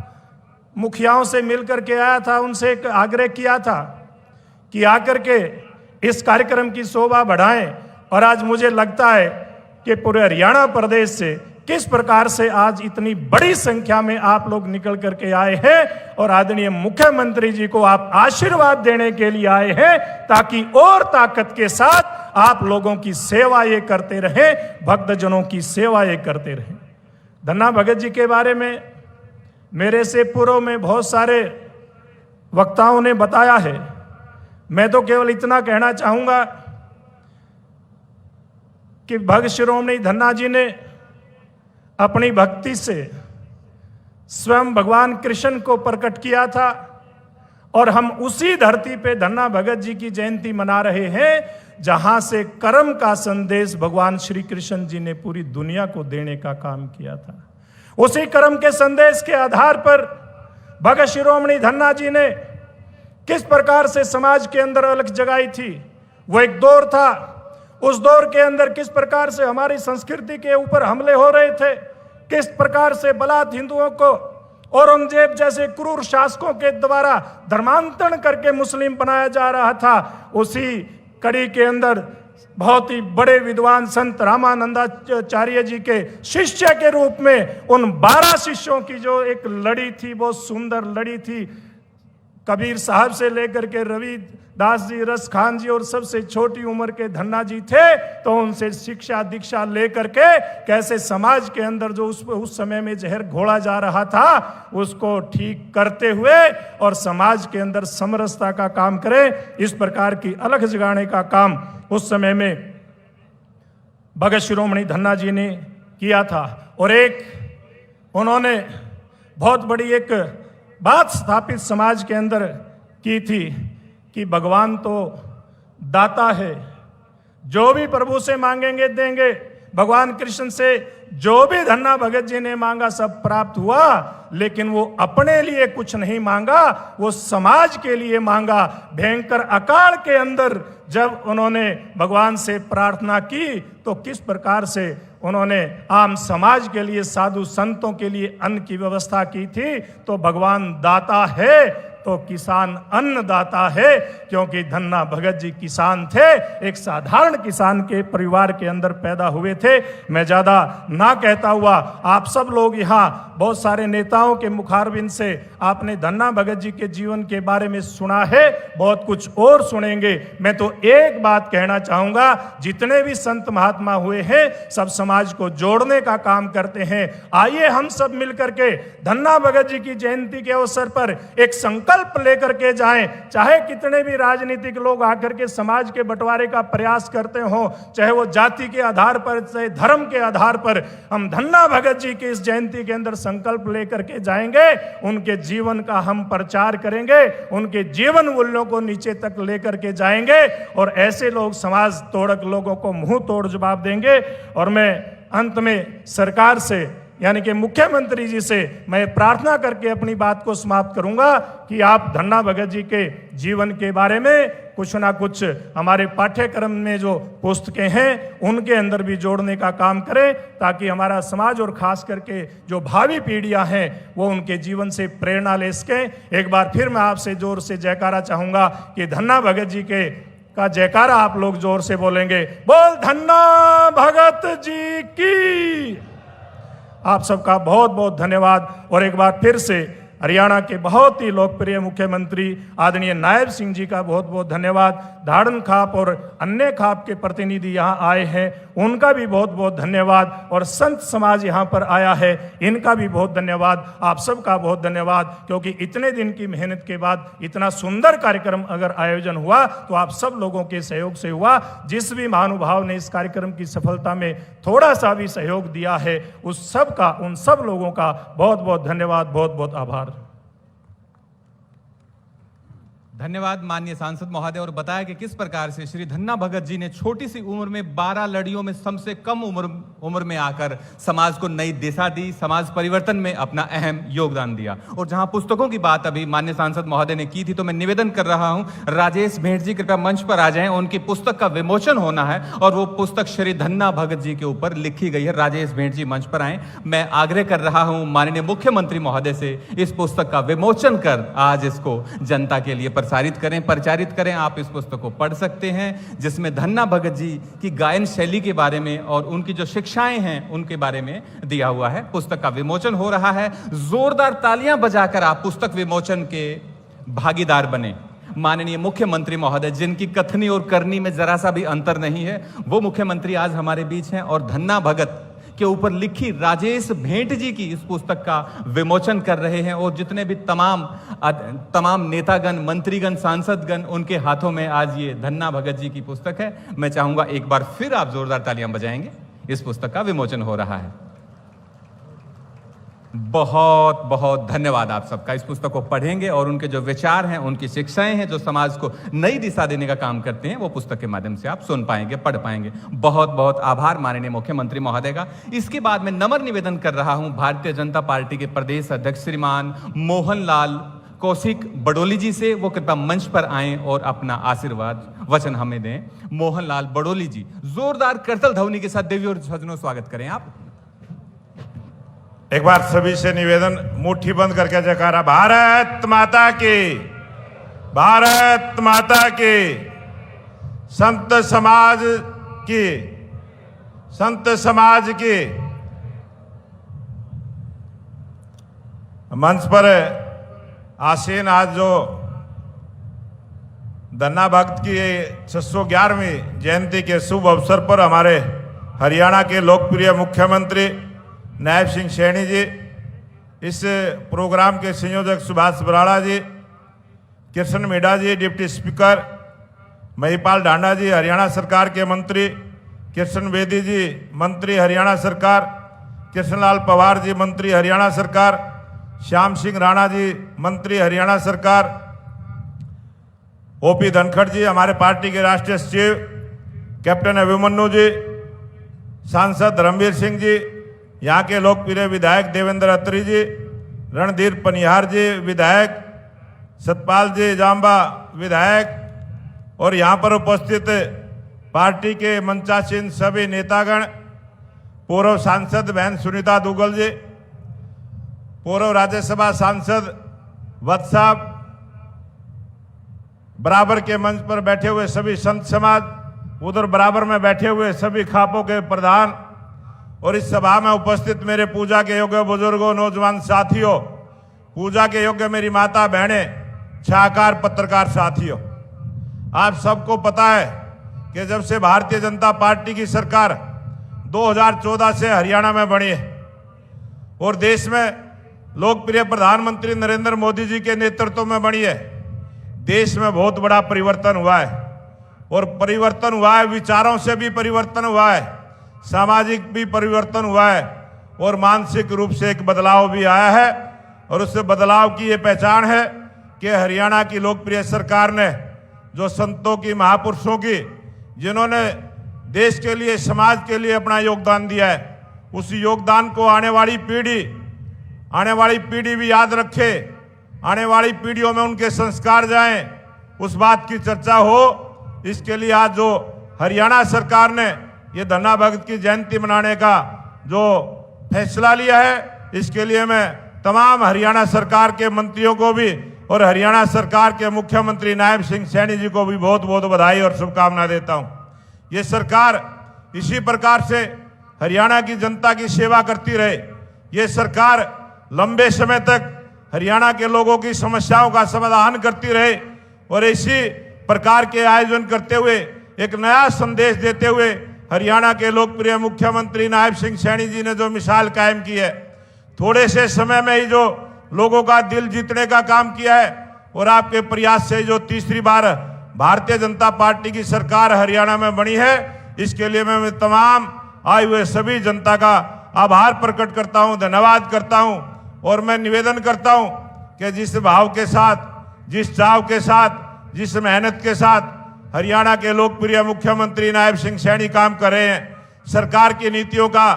Speaker 6: मुखियाओं से मिलकर के आया था, उनसे एक आग्रह किया था कि आकर के इस कार्यक्रम की शोभा बढ़ाएं। और आज मुझे लगता है कि पूरे हरियाणा प्रदेश से किस प्रकार से आज इतनी बड़ी संख्या में आप लोग निकल करके आए हैं और आदरणीय मुख्यमंत्री जी को आप आशीर्वाद देने के लिए आए हैं, ताकि और ताकत के साथ आप लोगों की सेवा ये करते रहें, भक्तजनों की सेवा ये करते रहें। धन्ना भगत जी के बारे में मेरे से पूर्व में बहुत सारे वक्ताओं ने बताया है। मैं तो केवल इतना कहना चाहूंगा कि भगत शिरोमणि धन्ना जी ने अपनी भक्ति से स्वयं भगवान कृष्ण को प्रकट किया था, और हम उसी धरती पे धन्ना भगत जी की जयंती मना रहे हैं जहां से कर्म का संदेश भगवान श्री कृष्ण जी ने पूरी दुनिया को देने का काम किया था। उसी कर्म के संदेश के आधार पर भगत शिरोमणि धन्ना जी ने किस प्रकार से समाज के अंदर अलग जगाई थी। वो एक दौर था, उस दौर के अंदर किस प्रकार से हमारी संस्कृति के ऊपर हमले हो रहे थे, किस प्रकार से बलात् हिंदुओं को औरंगजेब जैसे क्रूर शासकों के द्वारा धर्मांतरण करके मुस्लिम बनाया जा रहा था। उसी कड़ी के अंदर बहुत ही बड़े विद्वान संत रामानंदाचार्य जी के शिष्य के रूप में उन 12 शिष्यों की जो एक लड़ी थी, बहुत सुंदर लड़ी थी। कबीर साहब से लेकर के रविदास जी, रस खान जी और सबसे छोटी उम्र के धन्ना जी थे, तो उनसे शिक्षा दीक्षा लेकर के कैसे समाज के अंदर जो उस समय में जहर घोला जा रहा था उसको ठीक करते हुए और समाज के अंदर समरसता का काम करें, इस प्रकार की अलग जगाने का काम उस समय में भगत शिरोमणि धन्ना जी ने किया था। और एक उन्होंने बहुत बड़ी एक बात स्थापित समाज के अंदर की थी कि भगवान तो दाता है, जो भी प्रभु से मांगेंगे देंगे। भगवान कृष्ण से जो भी धन्ना भगत जी ने मांगा सब प्राप्त हुआ, लेकिन वो अपने लिए कुछ नहीं मांगा, वो समाज के लिए मांगा। भयंकर अकाल के अंदर जब उन्होंने भगवान से प्रार्थना की तो किस प्रकार से उन्होंने आम समाज के लिए, साधु संतों के लिए अन्न की व्यवस्था की थी। तो भगवान दाता है तो किसान अन्नदाता है, क्योंकि धन्ना भगत जी किसान थे, एक साधारण किसान के परिवार के अंदर पैदा हुए थे। मैं ज्यादा ना कहता हुआ, आप सब लोग यहाँ बहुत सारे नेताओं के मुखारबिंद से आपने धन्ना भगत जी के जीवन के बारे में सुना है, बहुत कुछ और सुनेंगे। मैं तो एक बात कहना चाहूंगा, जितने भी संत महात्मा हुए हैं सब समाज को जोड़ने का काम करते हैं। आइए हम सब मिलकर के धन्ना भगत जी की जयंती के अवसर पर एक संकल्प लेकर के जाएं। चाहे कितने भी राजनीतिक लोग आकर के समाज के बंटवारे का प्रयास करते हो, चाहे वो जाति के आधार पर, चाहे धर्म के आधार पर, हम धन्ना भगत जी की इस जयंती के अंदर संकल्प लेकर के जाएंगे। उनके जीवन का हम प्रचार करेंगे, उनके जीवन मूल्यों को नीचे तक लेकर के जाएंगे और ऐसे लोग समाज तोड़क लोगों को मुंह तोड़ जवाब देंगे। और मैं अंत में सरकार से यानी कि मुख्यमंत्री जी से मैं प्रार्थना करके अपनी बात को समाप्त करूंगा कि आप धन्ना भगत जी के जीवन के बारे में कुछ ना कुछ हमारे पाठ्यक्रम में जो पुस्तकें हैं उनके अंदर भी जोड़ने का काम करें, ताकि हमारा समाज और खास करके जो भावी पीढ़ियां हैं वो उनके जीवन से प्रेरणा ले सकें। एक बार फिर मैं आपसे जोर से जयकारा चाहूंगा कि धन्ना भगत जी के का जयकारा आप लोग जोर से बोलेंगे, बोल धन्ना भगत जी की। आप सबका बहुत बहुत धन्यवाद। और एक बार फिर से हरियाणा के बहुत ही लोकप्रिय मुख्यमंत्री आदरणीय नायब सिंह जी का बहुत बहुत धन्यवाद। धाड़न खाप और अन्य खाप के प्रतिनिधि यहाँ आए हैं, उनका भी बहुत बहुत धन्यवाद। और संत समाज यहाँ पर आया है, इनका भी बहुत धन्यवाद। आप सबका बहुत धन्यवाद, क्योंकि इतने दिन की मेहनत के बाद इतना सुंदर कार्यक्रम अगर आयोजन हुआ तो आप सब लोगों के सहयोग से हुआ। जिस भी महानुभाव ने इस कार्यक्रम की सफलता में थोड़ा सा भी सहयोग दिया है, उस सब का, उन सब लोगों का बहुत बहुत धन्यवाद, बहुत बहुत आभार।
Speaker 1: धन्यवाद माननीय सांसद महोदय। और बताया कि किस प्रकार से श्री धन्ना भगत जी ने छोटी सी उम्र में 12 लड़ियों में सबसे कम उम्र में आकर समाज को नई दिशा दी, समाज परिवर्तन में अपना अहम योगदान दिया। और जहां पुस्तकों की बात अभी माननीय सांसद महोदय ने की थी, तो मैं निवेदन कर रहा हूं राजेश भेंट जी कृपया मंच पर आ जाएं। उनकी पुस्तक का विमोचन होना है और वो पुस्तक श्री धन्ना भगत जी के ऊपर लिखी गई है। राजेश भेंट जी मंच पर आए। मैं आग्रह कर रहा हूं माननीय मुख्यमंत्री महोदय से इस पुस्तक का विमोचन कर आज इसको जनता के लिए प्रचारित करें। आप इस पुस्तक को पढ़ सकते हैं, जिसमें धन्ना भगत जी की गायन शैली के बारे में और उनकी जो शिक्षाएं हैं उनके बारे में दिया हुआ है। पुस्तक का विमोचन हो रहा है। जोरदार तालियां बजाकर आप पुस्तक विमोचन के भागीदार बने। माननीय मुख्यमंत्री महोदय, जिनकी कथनी और करनी में जरा सा भी अंतर नहीं है, वो मुख्यमंत्री आज हमारे बीच हैं और धन्ना भगत के ऊपर लिखी राजेश भेंट जी की इस पुस्तक का विमोचन कर रहे हैं। और जितने भी तमाम नेतागण, मंत्रीगण, सांसदगण, उनके हाथों में आज ये धन्ना भगत जी की पुस्तक है। मैं चाहूंगा एक बार फिर आप जोरदार तालियां बजाएंगे। इस पुस्तक का विमोचन हो रहा है। बहुत बहुत धन्यवाद आप सबका। इस पुस्तक को पढ़ेंगे और उनके जो विचार हैं, उनकी शिक्षाएं हैं, जो समाज को नई दिशा देने का काम करते हैं, वो पुस्तक के माध्यम से आप सुन पाएंगे, पढ़ पाएंगे। बहुत बहुत आभार माननीय मुख्यमंत्री महोदय का। इसके बाद मैं नम्र निवेदन कर रहा हूं भारतीय जनता पार्टी के प्रदेश अध्यक्ष श्रीमान मोहनलाल कौशिक बडोली जी से। वो कृपया मंच पर आएं और अपना आशीर्वाद वचन हमें दें। मोहनलाल बडोली जी, जोरदार करतल ध्वनि के साथ देवी और सज्जनों स्वागत करें आप।
Speaker 7: एक बार सभी से निवेदन, मुट्ठी बंद करके जयकारा। भारत माता की, भारत माता की। संत समाज की, संत समाज की। मंच पर आसीन आज जो धन्ना भगत की 611वीं जयंती के शुभ अवसर पर हमारे हरियाणा के लोकप्रिय मुख्यमंत्री नायब सिंह सैनी जी, इस प्रोग्राम के संयोजक सुभाष बराड़ा जी, कृष्ण मीणा जी डिप्टी स्पीकर, महिपाल ढांडा जी हरियाणा सरकार के मंत्री, कृष्ण बेदी जी मंत्री हरियाणा सरकार, कृष्णलाल पवार जी मंत्री हरियाणा सरकार, श्याम सिंह राणा जी मंत्री हरियाणा सरकार, ओपी धनखड़ जी हमारे पार्टी के राष्ट्रीय सचिव, कैप्टन अभिमन्यु जी, सांसद धर्मवीर सिंह जी, यहाँ के लोकप्रिय विधायक देवेंद्र अत्री जी, रणधीर पनिहार जी विधायक, सतपाल जी जाम्बा विधायक और यहाँ पर उपस्थित पार्टी के मंचासीन सभी नेतागण, पूर्व सांसद बहन सुनीता दुग्गल जी, पूर्व राज्यसभा सांसद वत्स साहब, बराबर के मंच पर बैठे हुए सभी संत समाज, उधर बराबर में बैठे हुए सभी खापों के प्रधान और इस सभा में उपस्थित मेरे पूजा के योग्य बुजुर्गों, नौजवान साथियों, पूजा के योग्य मेरी माता बहनें, छायाकार पत्रकार साथियों, आप सबको पता है कि जब से भारतीय जनता पार्टी की सरकार 2014 से हरियाणा में बनी है और देश में लोकप्रिय प्रधानमंत्री नरेंद्र मोदी जी के नेतृत्व में बनी है, देश में बहुत बड़ा परिवर्तन हुआ है और परिवर्तन हुआ है, विचारों से भी परिवर्तन हुआ है, सामाजिक भी परिवर्तन हुआ है और मानसिक रूप से एक बदलाव भी आया है। और उस बदलाव की ये पहचान है कि हरियाणा की लोकप्रिय सरकार ने जो संतों की, महापुरुषों की, जिन्होंने देश के लिए, समाज के लिए अपना योगदान दिया है, उस योगदान को आने वाली पीढ़ी भी याद रखे, आने वाली पीढ़ियों में उनके संस्कार जाएं, उस बात की चर्चा हो। इसके लिए आज जो हरियाणा सरकार ने ये धन्ना भगत की जयंती मनाने का जो फैसला लिया है, इसके लिए मैं तमाम हरियाणा सरकार के मंत्रियों को भी और हरियाणा सरकार के मुख्यमंत्री नायब सिंह सैनी जी को भी बहुत बहुत बधाई और शुभकामनाएं देता हूं। ये सरकार इसी प्रकार से हरियाणा की जनता की सेवा करती रहे। ये सरकार लंबे समय तक हरियाणा के लोगों की समस्याओं का समाधान करती रहे और इसी प्रकार के आयोजन करते हुए एक नया संदेश देते हुए हरियाणा के लोकप्रिय मुख्यमंत्री नायब सिंह सैनी जी ने जो मिसाल कायम की है, थोड़े से समय में ही जो लोगों का दिल जीतने का काम किया है और आपके प्रयास से जो तीसरी बार भारतीय जनता पार्टी की सरकार हरियाणा में बनी है, इसके लिए मैं तमाम आए हुए सभी जनता का आभार प्रकट करता हूं, धन्यवाद करता हूं और मैं निवेदन करता हूं कि जिस भाव के साथ, जिस चाव के साथ, जिस मेहनत के साथ हरियाणा के लोकप्रिय मुख्यमंत्री नायब सिंह सैनी काम कर रहे हैं, सरकार की नीतियों का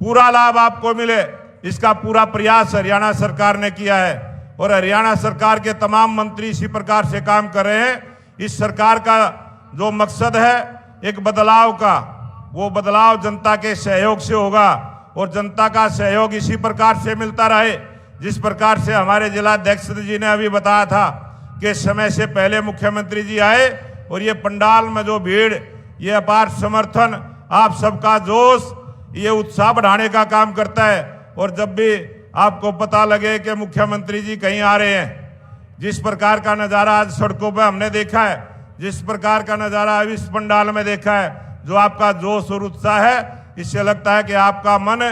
Speaker 7: पूरा लाभ आपको मिले, इसका पूरा प्रयास हरियाणा सरकार ने किया है और हरियाणा सरकार के तमाम मंत्री इसी प्रकार से काम कर रहे हैं। इस सरकार का जो मकसद है एक बदलाव का, वो बदलाव जनता के सहयोग से होगा और जनता का सहयोग इसी प्रकार से मिलता रहे जिस प्रकार से हमारे जिलाध्यक्ष जी ने अभी बताया था कि समय से पहले मुख्यमंत्री जी आए और ये पंडाल में जो भीड़, ये अपार समर्थन, आप सबका जोश, ये उत्साह बढ़ाने का काम करता है। और जब भी आपको पता लगे कि मुख्यमंत्री जी कहीं आ रहे हैं, जिस प्रकार का नज़ारा आज सड़कों पर हमने देखा है, जिस प्रकार का नज़ारा अभी इस पंडाल में देखा है, जो आपका जोश और उत्साह है, इससे लगता है कि आपका मन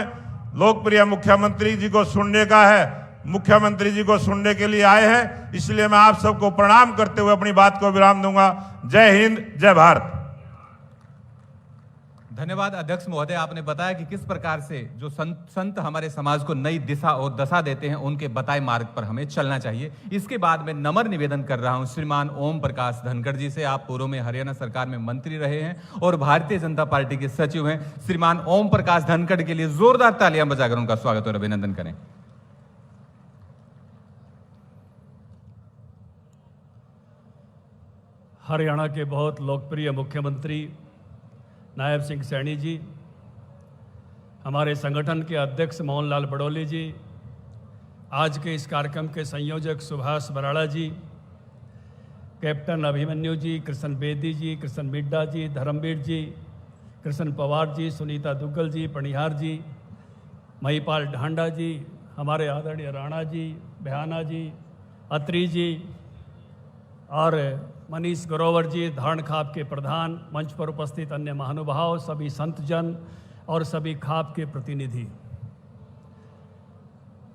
Speaker 7: लोकप्रिय मुख्यमंत्री जी को सुनने का है, मुख्यमंत्री जी को सुनने के लिए आए हैं। इसलिए मैं आप सबको प्रणाम करते हुए अपनी बात को विराम दूंगा। जय हिंद, जय भारत।
Speaker 1: धन्यवाद अध्यक्ष महोदय, आपने बताया कि किस प्रकार से जो संत हमारे समाज को नई दिशा और दशा देते हैं, उनके बताए मार्ग पर हमें चलना चाहिए। इसके बाद मैं नम्र निवेदन कर रहा हूं श्रीमान ओम प्रकाश धनखड़ जी से। आप पूर्व में हरियाणा सरकार में मंत्री रहे हैं और भारतीय जनता पार्टी के सचिव हैं। श्रीमान ओम प्रकाश धनखड़ के लिए जोरदार तालियां बजाकर उनका स्वागत और अभिनंदन करें।
Speaker 8: हरियाणा के बहुत लोकप्रिय मुख्यमंत्री नायब सिंह सैनी जी, हमारे संगठन के अध्यक्ष मोहन लाल बड़ौली जी, आज के इस कार्यक्रम के संयोजक सुभाष बराड़ा जी, कैप्टन अभिमन्यु जी, कृष्ण बेदी जी, कृष्ण मिड्डा जी, धर्मवीर जी, कृष्ण पवार जी, सुनीता दुग्गल जी, पनिहार जी, महिपाल ढांडा जी, हमारे आदरणीय राणा जी, बयाना जी, अत्री जी और मनीष ग्रोवर जी, धारण खाप के प्रधान, मंच पर उपस्थित अन्य महानुभाव, सभी संतजन और सभी खाप के प्रतिनिधि।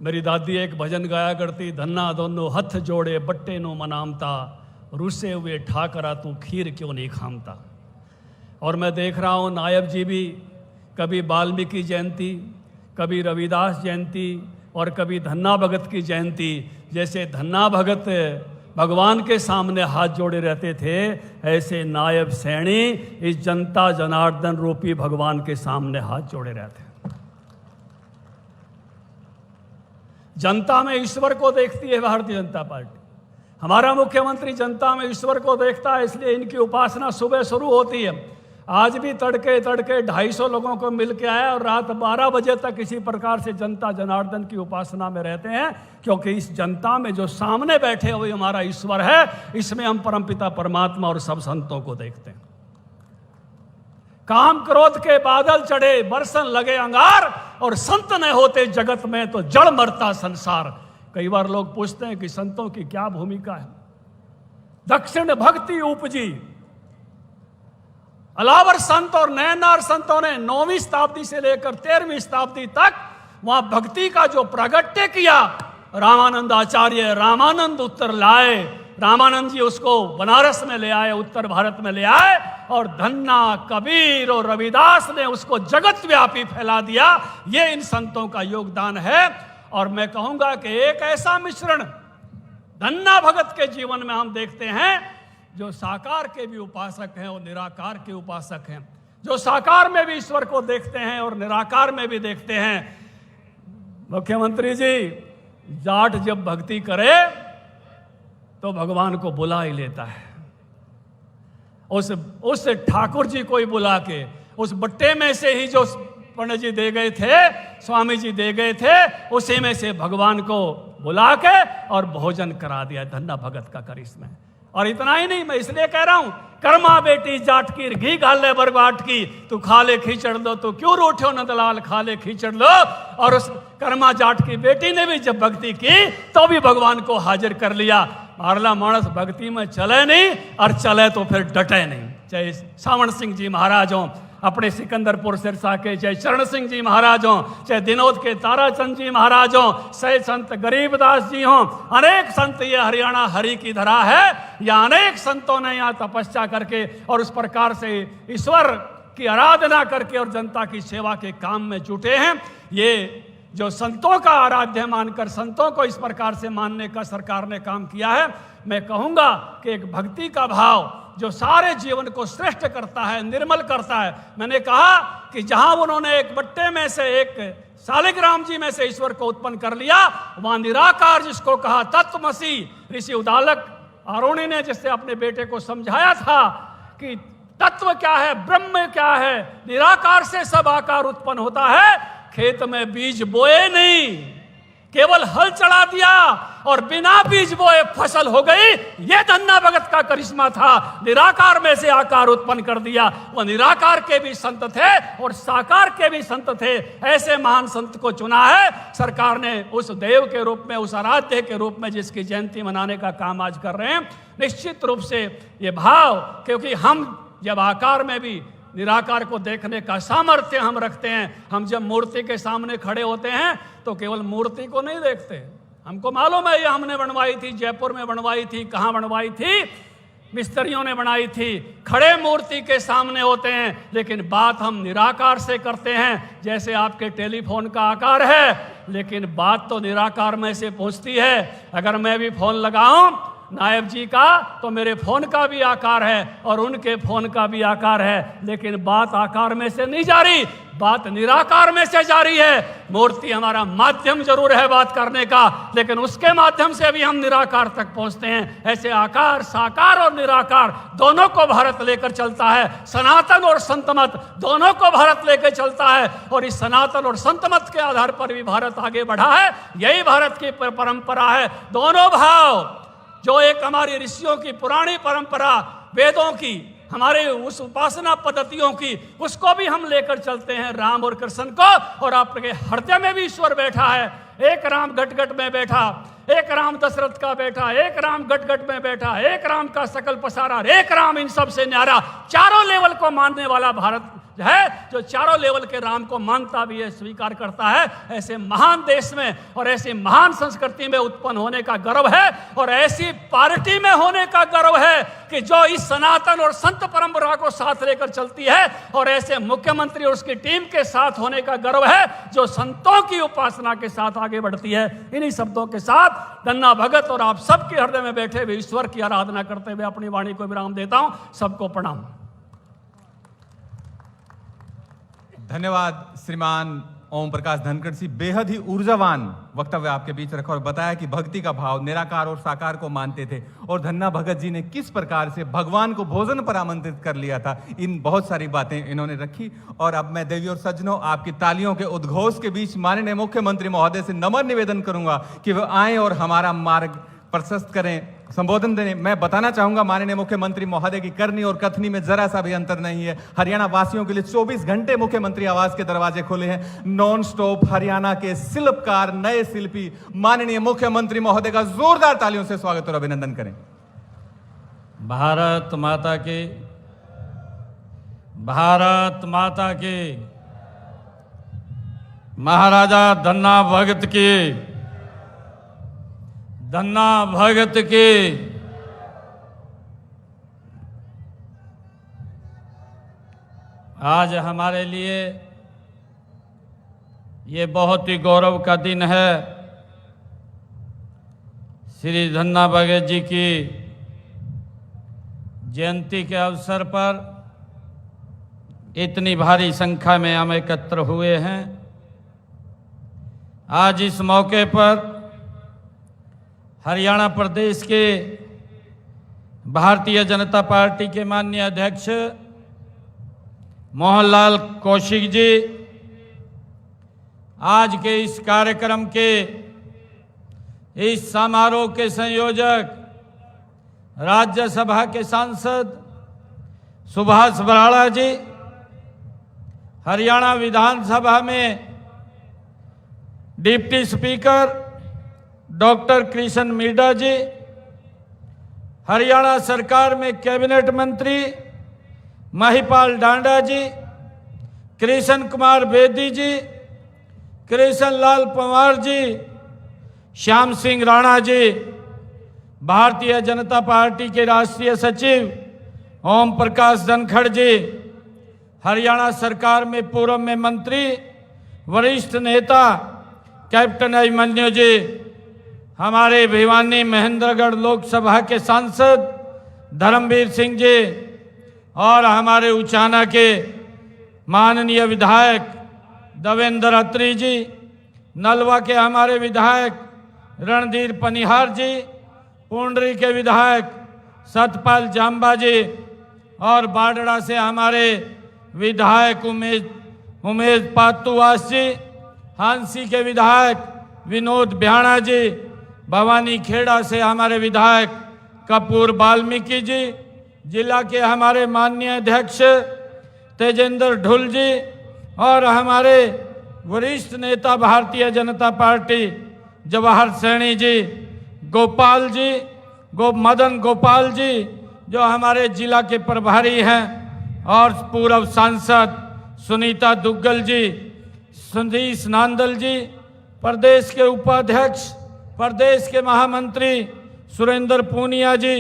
Speaker 8: मेरी दादी एक भजन गाया करती, धन्ना दोनों हथ जोड़े बट्टे नो मनामता, रुसे हुए ठाकरा तू खीर क्यों नहीं खामता। और मैं देख रहा हूँ नायब जी भी कभी वाल्मीकि जयंती, कभी रविदास जयंती और कभी धन्ना भगत की जयंती। जैसे धन्ना भगत भगवान के सामने हाथ जोड़े रहते थे, ऐसे नायब सैनी इस जनता जनार्दन रूपी भगवान के सामने हाथ जोड़े रहते हैं। जनता में ईश्वर को देखती है भारतीय जनता पार्टी। हमारा मुख्यमंत्री जनता में ईश्वर को देखता है, इसलिए इनकी उपासना सुबह शुरू होती है। आज भी तड़के तड़के 250 लोगों को मिल के आया और रात 12 बजे तक इसी प्रकार से जनता जनार्दन की उपासना में रहते हैं, क्योंकि इस जनता में जो सामने बैठे हुए हमारा ईश्वर है, इसमें हम परमपिता परमात्मा और सब संतों को देखते हैं। काम क्रोध के बादल चढ़े, बरसन लगे अंगार, और संत न होते जगत में तो जड़ मरता संसार। कई बार लोग पूछते हैं कि संतों की क्या भूमिका है। दक्षिण भक्ति उपजी, अलावर संत और नयनार संतों ने 9वीं शताब्दी से लेकर 13वीं शताब्दी तक वहां भक्ति का जो प्रागट्य किया, रामानंद आचार्य रामानंद उत्तर लाए। रामानंद जी उसको बनारस में ले आए, उत्तर भारत में ले आए, और धन्ना, कबीर और रविदास ने उसको जगत व्यापी फैला दिया। ये इन संतों का योगदान है। और मैं कहूंगा कि एक ऐसा मिश्रण धन्ना भगत के जीवन में हम देखते हैं, जो साकार के भी उपासक हैं और निराकार के उपासक हैं, जो साकार में भी ईश्वर को देखते हैं और निराकार में भी देखते हैं। मुख्यमंत्री जी, जाट जब भक्ति करे तो भगवान को बुला ही लेता है। उस ठाकुर जी को ही बुला के, उस बट्टे में से ही जो पंडित जी दे गए थे, स्वामी जी दे गए थे, उसी में से भगवान को बुला के और भोजन करा दिया। धन्ना भगत का करिश्मा। और इतना ही नहीं, मैं इसलिए कह रहा हूं, कर्मा बेटी जाट की घी गाले बरबाट की, तू खा ले खींचड़ लो, तो क्यों रूठो नंदलाल खा ले खींचड़ लो। और उस कर्मा जाट की बेटी ने भी जब भक्ति की तो भी भगवान को हाजिर कर लिया। मारला मानस भक्ति में चले नहीं, और चले तो फिर डटे नहीं। चाहे सावण सिंह जी महाराज हों अपने सिकंदरपुर सिरसा के, चाहे चरण सिंह जी महाराज हों, चाहे दिनोद के ताराचंद जी महाराज हों, चाहे संत गरीबदास जी हों, अनेक संत, ये हरियाणा हरि की धरा है। या अनेक संतों ने यहाँ तपस्या करके और उस प्रकार से ईश्वर की आराधना करके और जनता की सेवा के काम में जुटे हैं। ये जो संतों का आराध्य मानकर, संतों को इस प्रकार से मानने का सरकार ने काम किया है। मैं कहूंगा कि एक भक्ति का भाव जो सारे जीवन को श्रेष्ठ करता है, निर्मल करता है। मैंने कहा कि जहां उन्होंने एक बट्टे में से, एक शालिग्राम जी में से ईश्वर को उत्पन्न कर लिया, वहां निराकार जिसको कहा तत्वमसी, ऋषि उदालक आरोणी ने जिससे अपने बेटे को समझाया था कि तत्व क्या है, ब्रह्म क्या है, निराकार से सब आकार उत्पन्न होता है। खेत में बीज बोए नहीं, केवल हल चढ़ा दिया और बिना बीज बोए फसल हो गई। यह धन्ना भगत का करिश्मा था। निराकार में से आकार उत्पन्न कर दिया। वो निराकार के भी संत थे और साकार के भी संत थे। ऐसे महान संत को चुना है सरकार ने, उस देव के रूप में, उस आराध्य के रूप में, जिसकी जयंती मनाने का काम आज कर रहे हैं। निश्चित रूप से ये भाव, क्योंकि हम जब आकार में भी निराकार को देखने का सामर्थ्य हम रखते हैं। हम जब मूर्ति के सामने खड़े होते हैं तो केवल मूर्ति को नहीं देखते। हमको मालूम है ये हमने बनवाई थी, जयपुर में बनवाई थी, कहाँ बनवाई थी, मिस्त्रियों ने बनाई थी। खड़े मूर्ति के सामने होते हैं, लेकिन बात हम निराकार से करते हैं। जैसे आपके टेलीफोन का आकार है, लेकिन बात तो निराकार में से पहुंचती है। अगर मैं भी फोन लगाऊं नायब जी का, तो मेरे फोन का भी आकार है और उनके फोन का भी आकार है, लेकिन बात आकार में से नहीं जा रही, बात निराकार में से जा रही है। मूर्ति हमारा माध्यम जरूर है बात करने का, लेकिन उसके माध्यम से भी हम निराकार तक पहुंचते हैं। ऐसे आकार, साकार और निराकार दोनों को भारत लेकर चलता है। सनातन और संतमत दोनों को भारत लेकर चलता है, और इस सनातन और संतमत के आधार पर भी भारत आगे बढ़ा है। यही भारत की परंपरा है। दोनों भाव, जो एक हमारी ऋषियों की पुरानी परंपरा, वेदों की, हमारे उस उपासना पद्धतियों की, उसको भी हम लेकर चलते हैं, राम और कृष्ण को। और आपके हृदय में भी ईश्वर बैठा है। एक राम घट घट में बैठा, एक राम दशरथ का बेटा, एक राम गट में बैठा, एक राम का सकल पसारा, एक राम इन सब से न्यारा, चारों लेवल को मानने वाला भारत है, जो चारों लेवल के राम को मानता भी है, स्वीकार करता है। ऐसे महान देश में और ऐसी महान संस्कृति में उत्पन्न होने का गर्व है, और ऐसी पार्टी में होने का गर्व है कि जो इस सनातन और संत परंपरा को साथ लेकर चलती है, और ऐसे मुख्यमंत्री और उसकी टीम के साथ होने का गर्व है जो संतों की उपासना के साथ आगे बढ़ती है। इन्हीं शब्दों के साथ धन्ना भगत और आप सबके हृदय में बैठे हुए ईश्वर की आराधना करते हुए अपनी वाणी को विराम देता हूं। सबको प्रणाम।
Speaker 1: धन्यवाद श्रीमान ओम प्रकाश धनखड़ जी, बेहद ही ऊर्जावान वक्तव्य आपके बीच रखा और बताया कि भक्ति का भाव निराकार और साकार को मानते थे, और धन्ना भगत जी ने किस प्रकार से भगवान को भोजन पर आमंत्रित कर लिया था। इन बहुत सारी बातें इन्होंने रखी। और अब मैं देवी और सज्जनों, आपकी तालियों के उद्घोष के बीच माननीय मुख्यमंत्री महोदय से नम्र निवेदन करूंगा कि वह आए और हमारा मार्ग प्रशस्त करें, संबोधन देने। मैं बताना चाहूंगा माननीय मुख्यमंत्री महोदय की करनी और कथनी में जरा सा भी अंतर नहीं है। हरियाणा वासियों के लिए 24 घंटे मुख्यमंत्री आवास के दरवाजे खुले हैं। नॉन स्टॉप हरियाणा के शिल्पकार, नए शिल्पी माननीय मुख्यमंत्री महोदय का जोरदार तालियों से स्वागत और अभिनंदन करें।
Speaker 9: भारत माता की, भारत माता की, महाराजा धन्ना भगत की, धन्ना भगत की। आज हमारे लिए ये बहुत ही गौरव का दिन है। श्री धन्ना भगत जी की जयंती के अवसर पर इतनी भारी संख्या में हम एकत्र हुए हैं। आज इस मौके पर हरियाणा प्रदेश के भारतीय जनता पार्टी के माननीय अध्यक्ष मोहनलाल कौशिक जी, आज के इस कार्यक्रम के इस समारोह के संयोजक राज्यसभा के सांसद सुभाष बराड़ा जी, हरियाणा विधानसभा में डिप्टी स्पीकर डॉक्टर कृष्ण मीडा जी, हरियाणा सरकार में कैबिनेट मंत्री महिपाल डांडा जी, कृष्ण कुमार बेदी जी, कृष्ण लाल पंवार जी, श्याम सिंह राणा जी, भारतीय जनता पार्टी के राष्ट्रीय सचिव ओम प्रकाश धनखड़ जी, हरियाणा सरकार में पूर्व में मंत्री वरिष्ठ नेता कैप्टन अभिमन्यु जी, हमारे भिवानी महेंद्रगढ़ लोकसभा के सांसद धर्मवीर सिंह जी, और हमारे उचाना के माननीय विधायक देवेंद्र अत्री जी, नलवा के हमारे विधायक रणधीर पनिहार जी, पुंडरी के विधायक सतपाल जाम्बा जी, और बाडड़ा से हमारे विधायक उमेश पातुवास जी, हांसी के विधायक विनोद ब्याणा जी, भवानी खेड़ा से हमारे विधायक कपूर वाल्मीकि जी, जिला के हमारे माननीय अध्यक्ष तेजेंद्र ढुल जी, और हमारे वरिष्ठ नेता भारतीय जनता पार्टी जवाहर सैनी जी, गोपाल जी, मदन गोपाल जी जो हमारे जिला के प्रभारी हैं, और पूर्व सांसद सुनीता दुग्गल जी, सुधीश नांदल जी, प्रदेश के उपाध्यक्ष, प्रदेश के महामंत्री सुरेंद्र पूनिया जी,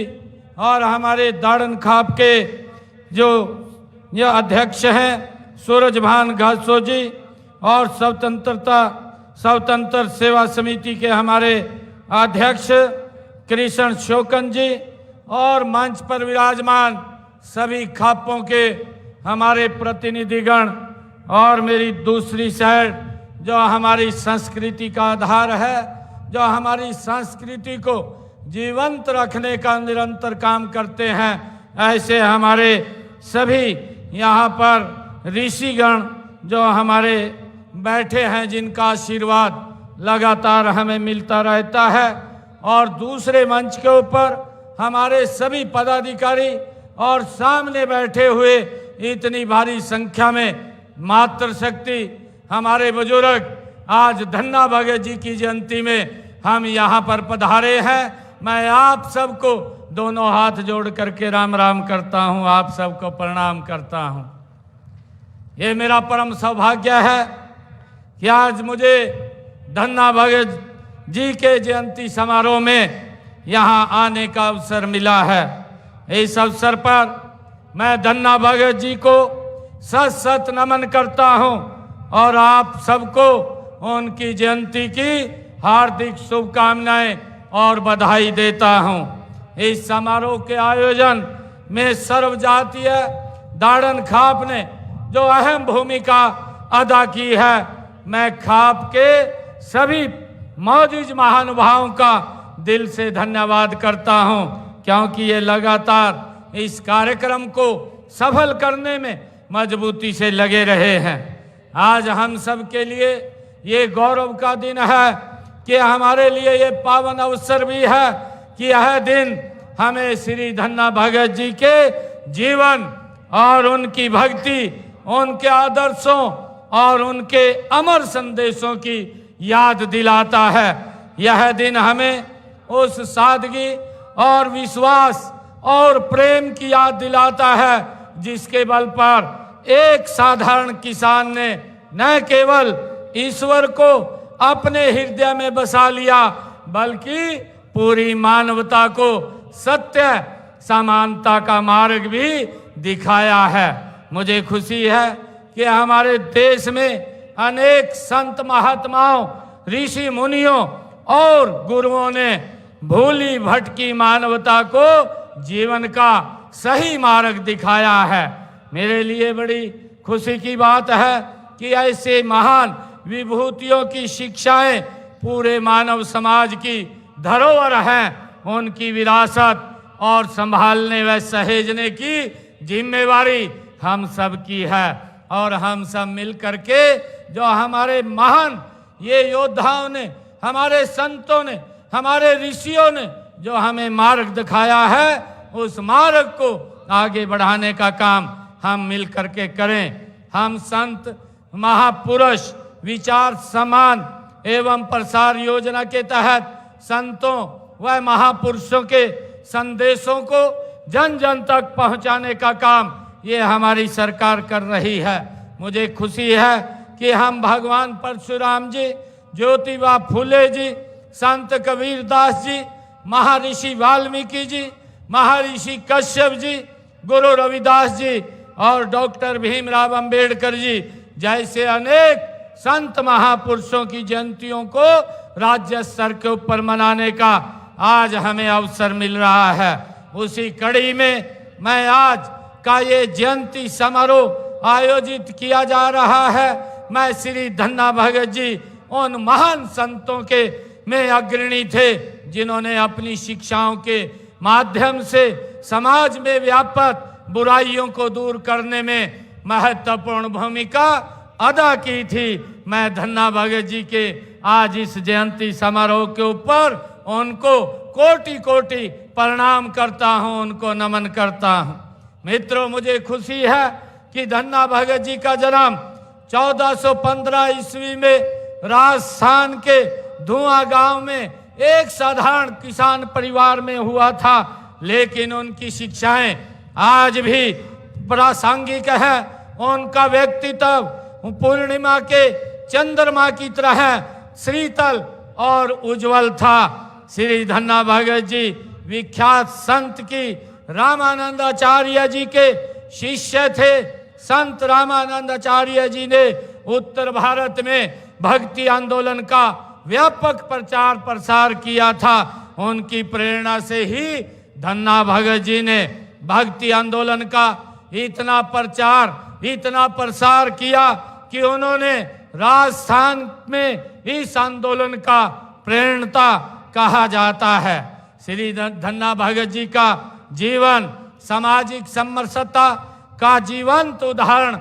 Speaker 9: और हमारे दाड़न खाप के जो यह अध्यक्ष हैं सूरजभान घासो जी, और स्वतंत्र सेवा समिति के हमारे अध्यक्ष कृष्ण शोकन जी, और मंच पर विराजमान सभी खापों के हमारे प्रतिनिधिगण, और मेरी दूसरी साइड जो हमारी संस्कृति का आधार है, जो हमारी संस्कृति को जीवंत रखने का निरंतर काम करते हैं, ऐसे हमारे सभी यहाँ पर ऋषिगण जो हमारे बैठे हैं, जिनका आशीर्वाद लगातार हमें मिलता रहता है, और दूसरे मंच के ऊपर हमारे सभी पदाधिकारी, और सामने बैठे हुए इतनी भारी संख्या में मातृशक्ति हमारे बुजुर्ग आज धन्ना भगत जी की जयंती में हम यहाँ पर पधारे हैं। मैं आप सबको दोनों हाथ जोड़ करके राम राम करता हूँ, आप सबको प्रणाम करता हूँ। ये मेरा परम सौभाग्य है कि आज मुझे धन्ना भगत जी के जयंती समारोह में यहाँ आने का अवसर मिला है। इस अवसर पर मैं धन्ना भगत जी को सत सत नमन करता हूँ और आप सबको उनकी जयंती की हार्दिक शुभकामनाएं और बधाई देता हूँ। इस समारोह के आयोजन में सर्वजातीय दाड़न खाप ने जो अहम भूमिका अदा की है, मैं खाप के सभी मौजूद महानुभावों का दिल से धन्यवाद करता हूं, क्योंकि ये लगातार इस कार्यक्रम को सफल करने में मजबूती से लगे रहे हैं। आज हम सब के लिए ये गौरव का दिन है कि हमारे लिए ये पावन अवसर भी है कि यह दिन हमें श्री धन्ना भगत जी के जीवन और उनकी भक्ति, उनके आदर्शों और उनके अमर संदेशों की याद दिलाता है। यह दिन हमें उस सादगी और विश्वास और प्रेम की याद दिलाता है जिसके बल पर एक साधारण किसान ने न केवल ईश्वर को अपने हृदय में बसा लिया, बल्कि पूरी मानवता को सत्य समानता का मार्ग भी दिखाया है। मुझे खुशी है कि हमारे देश में अनेक संत महात्माओं, ऋषि मुनियों और गुरुओं ने भूली भटकी मानवता को जीवन का सही मार्ग दिखाया है। मेरे लिए बड़ी खुशी की बात है कि ऐसे महान विभूतियों की शिक्षाएं पूरे मानव समाज की धरोहर हैं। उनकी विरासत और संभालने व सहेजने की जिम्मेवारी हम सब की है और हम सब मिल करके जो हमारे महान ये योद्धाओं ने, हमारे संतों ने, हमारे ऋषियों ने जो हमें मार्ग दिखाया है, उस मार्ग को आगे बढ़ाने का काम हम मिल करके करें। हम संत महापुरुष विचार समान एवं प्रसार योजना के तहत संतों व महापुरुषों के संदेशों को जन जन तक पहुंचाने का काम ये हमारी सरकार कर रही है। मुझे खुशी है कि हम भगवान परशुराम जी, ज्योतिबा फूले जी, संत कबीरदास जी, महर्षि वाल्मीकि जी, महर्षि कश्यप जी, गुरु रविदास जी और डॉक्टर भीमराव अंबेडकर जी जैसे अनेक संत महापुरुषों की जयंतियों को राज्य स्तर के ऊपर मनाने का आज हमें अवसर मिल रहा है। उसी कड़ी में मैं आज का ये जयंती समारोह आयोजित किया जा रहा है। मैं श्री धन्ना भगत जी उन महान संतों के में अग्रणी थे जिन्होंने अपनी शिक्षाओं के माध्यम से समाज में व्याप्त बुराइयों को दूर करने में महत्वपूर्ण भूमिका अदा की थी। मैं धन्ना भगत जी के आज इस जयंती समारोह के ऊपर उनको कोटि कोटि प्रणाम करता हूं, उनको नमन करता हूं। मित्रों, मुझे खुशी है कि धन्ना भगत जी का जन्म 1415 ईस्वी में राजस्थान के धुआं गांव में एक साधारण किसान परिवार में हुआ था, लेकिन उनकी शिक्षाएं आज भी प्रासंगिक है। उनका व्यक्तित्व पूर्णिमा के चंद्रमा की तरह शीतल और उज्जवल था। श्री धन्ना भगत जी विख्यात संत की रामानंदाचार्य जी के शिष्य थे। संत रामानंदाचार्य जी ने उत्तर भारत में भक्ति आंदोलन का व्यापक प्रचार प्रसार किया था। उनकी प्रेरणा से ही धन्ना भगत जी ने भक्ति आंदोलन का इतना प्रचार, इतना प्रसार किया कि उन्होंने राजस्थान में इस आंदोलन का प्रेरणता कहा जाता है। श्री धन्ना भगत जी का जीवन सामाजिक समरसता का जीवंत उदाहरण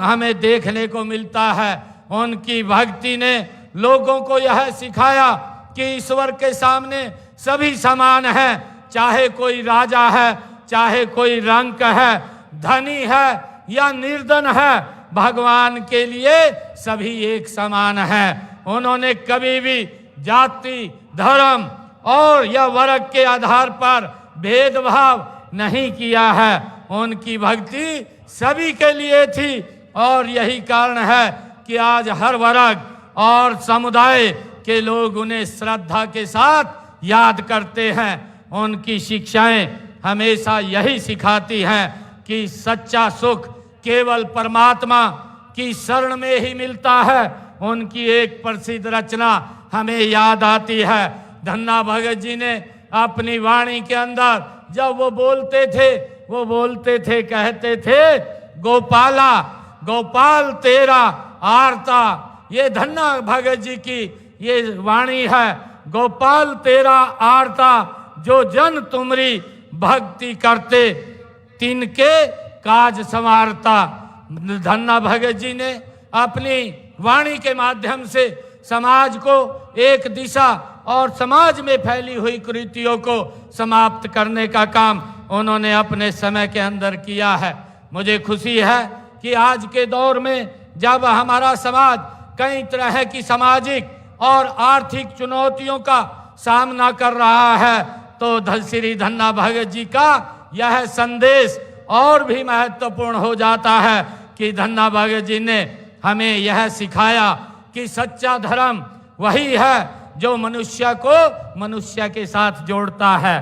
Speaker 9: हमें देखने को मिलता है। उनकी भक्ति ने लोगों को यह सिखाया कि ईश्वर के सामने सभी समान हैं, चाहे कोई राजा है, चाहे कोई रंक है, धनी है या निर्धन है, भगवान के लिए सभी एक समान हैं। उन्होंने कभी भी जाति, धर्म और या वर्ग के आधार पर भेदभाव नहीं किया है। उनकी भक्ति सभी के लिए थी और यही कारण है कि आज हर वर्ग और समुदाय के लोग उन्हें श्रद्धा के साथ याद करते हैं। उनकी शिक्षाएं हमेशा यही सिखाती हैं कि सच्चा सुख केवल परमात्मा की शरण में ही मिलता है। उनकी एक प्रसिद्ध रचना हमें याद आती है। धन्ना भगत जी ने अपनी वाणी के अंदर जब वो बोलते थे कहते थे, गोपाला गोपाल तेरा आरता। ये धन्ना भगत जी की ये वाणी है, गोपाल तेरा आरता, जो जन तुमरी भक्ति करते तिनके काज संवारता। धन्ना भगत जी ने अपनी वाणी के माध्यम से समाज को एक दिशा और समाज में फैली हुई कुरीतियों को समाप्त करने का काम उन्होंने अपने समय के अंदर किया है। मुझे खुशी है कि आज के दौर में जब हमारा समाज कई तरह की सामाजिक और आर्थिक चुनौतियों का सामना कर रहा है, तो श्री धन्ना भगत जी का यह संदेश और भी महत्वपूर्ण हो जाता है कि धन्ना भगत जी ने हमें यह सिखाया कि सच्चा धर्म वही है जो मनुष्य को मनुष्य के साथ जोड़ता है।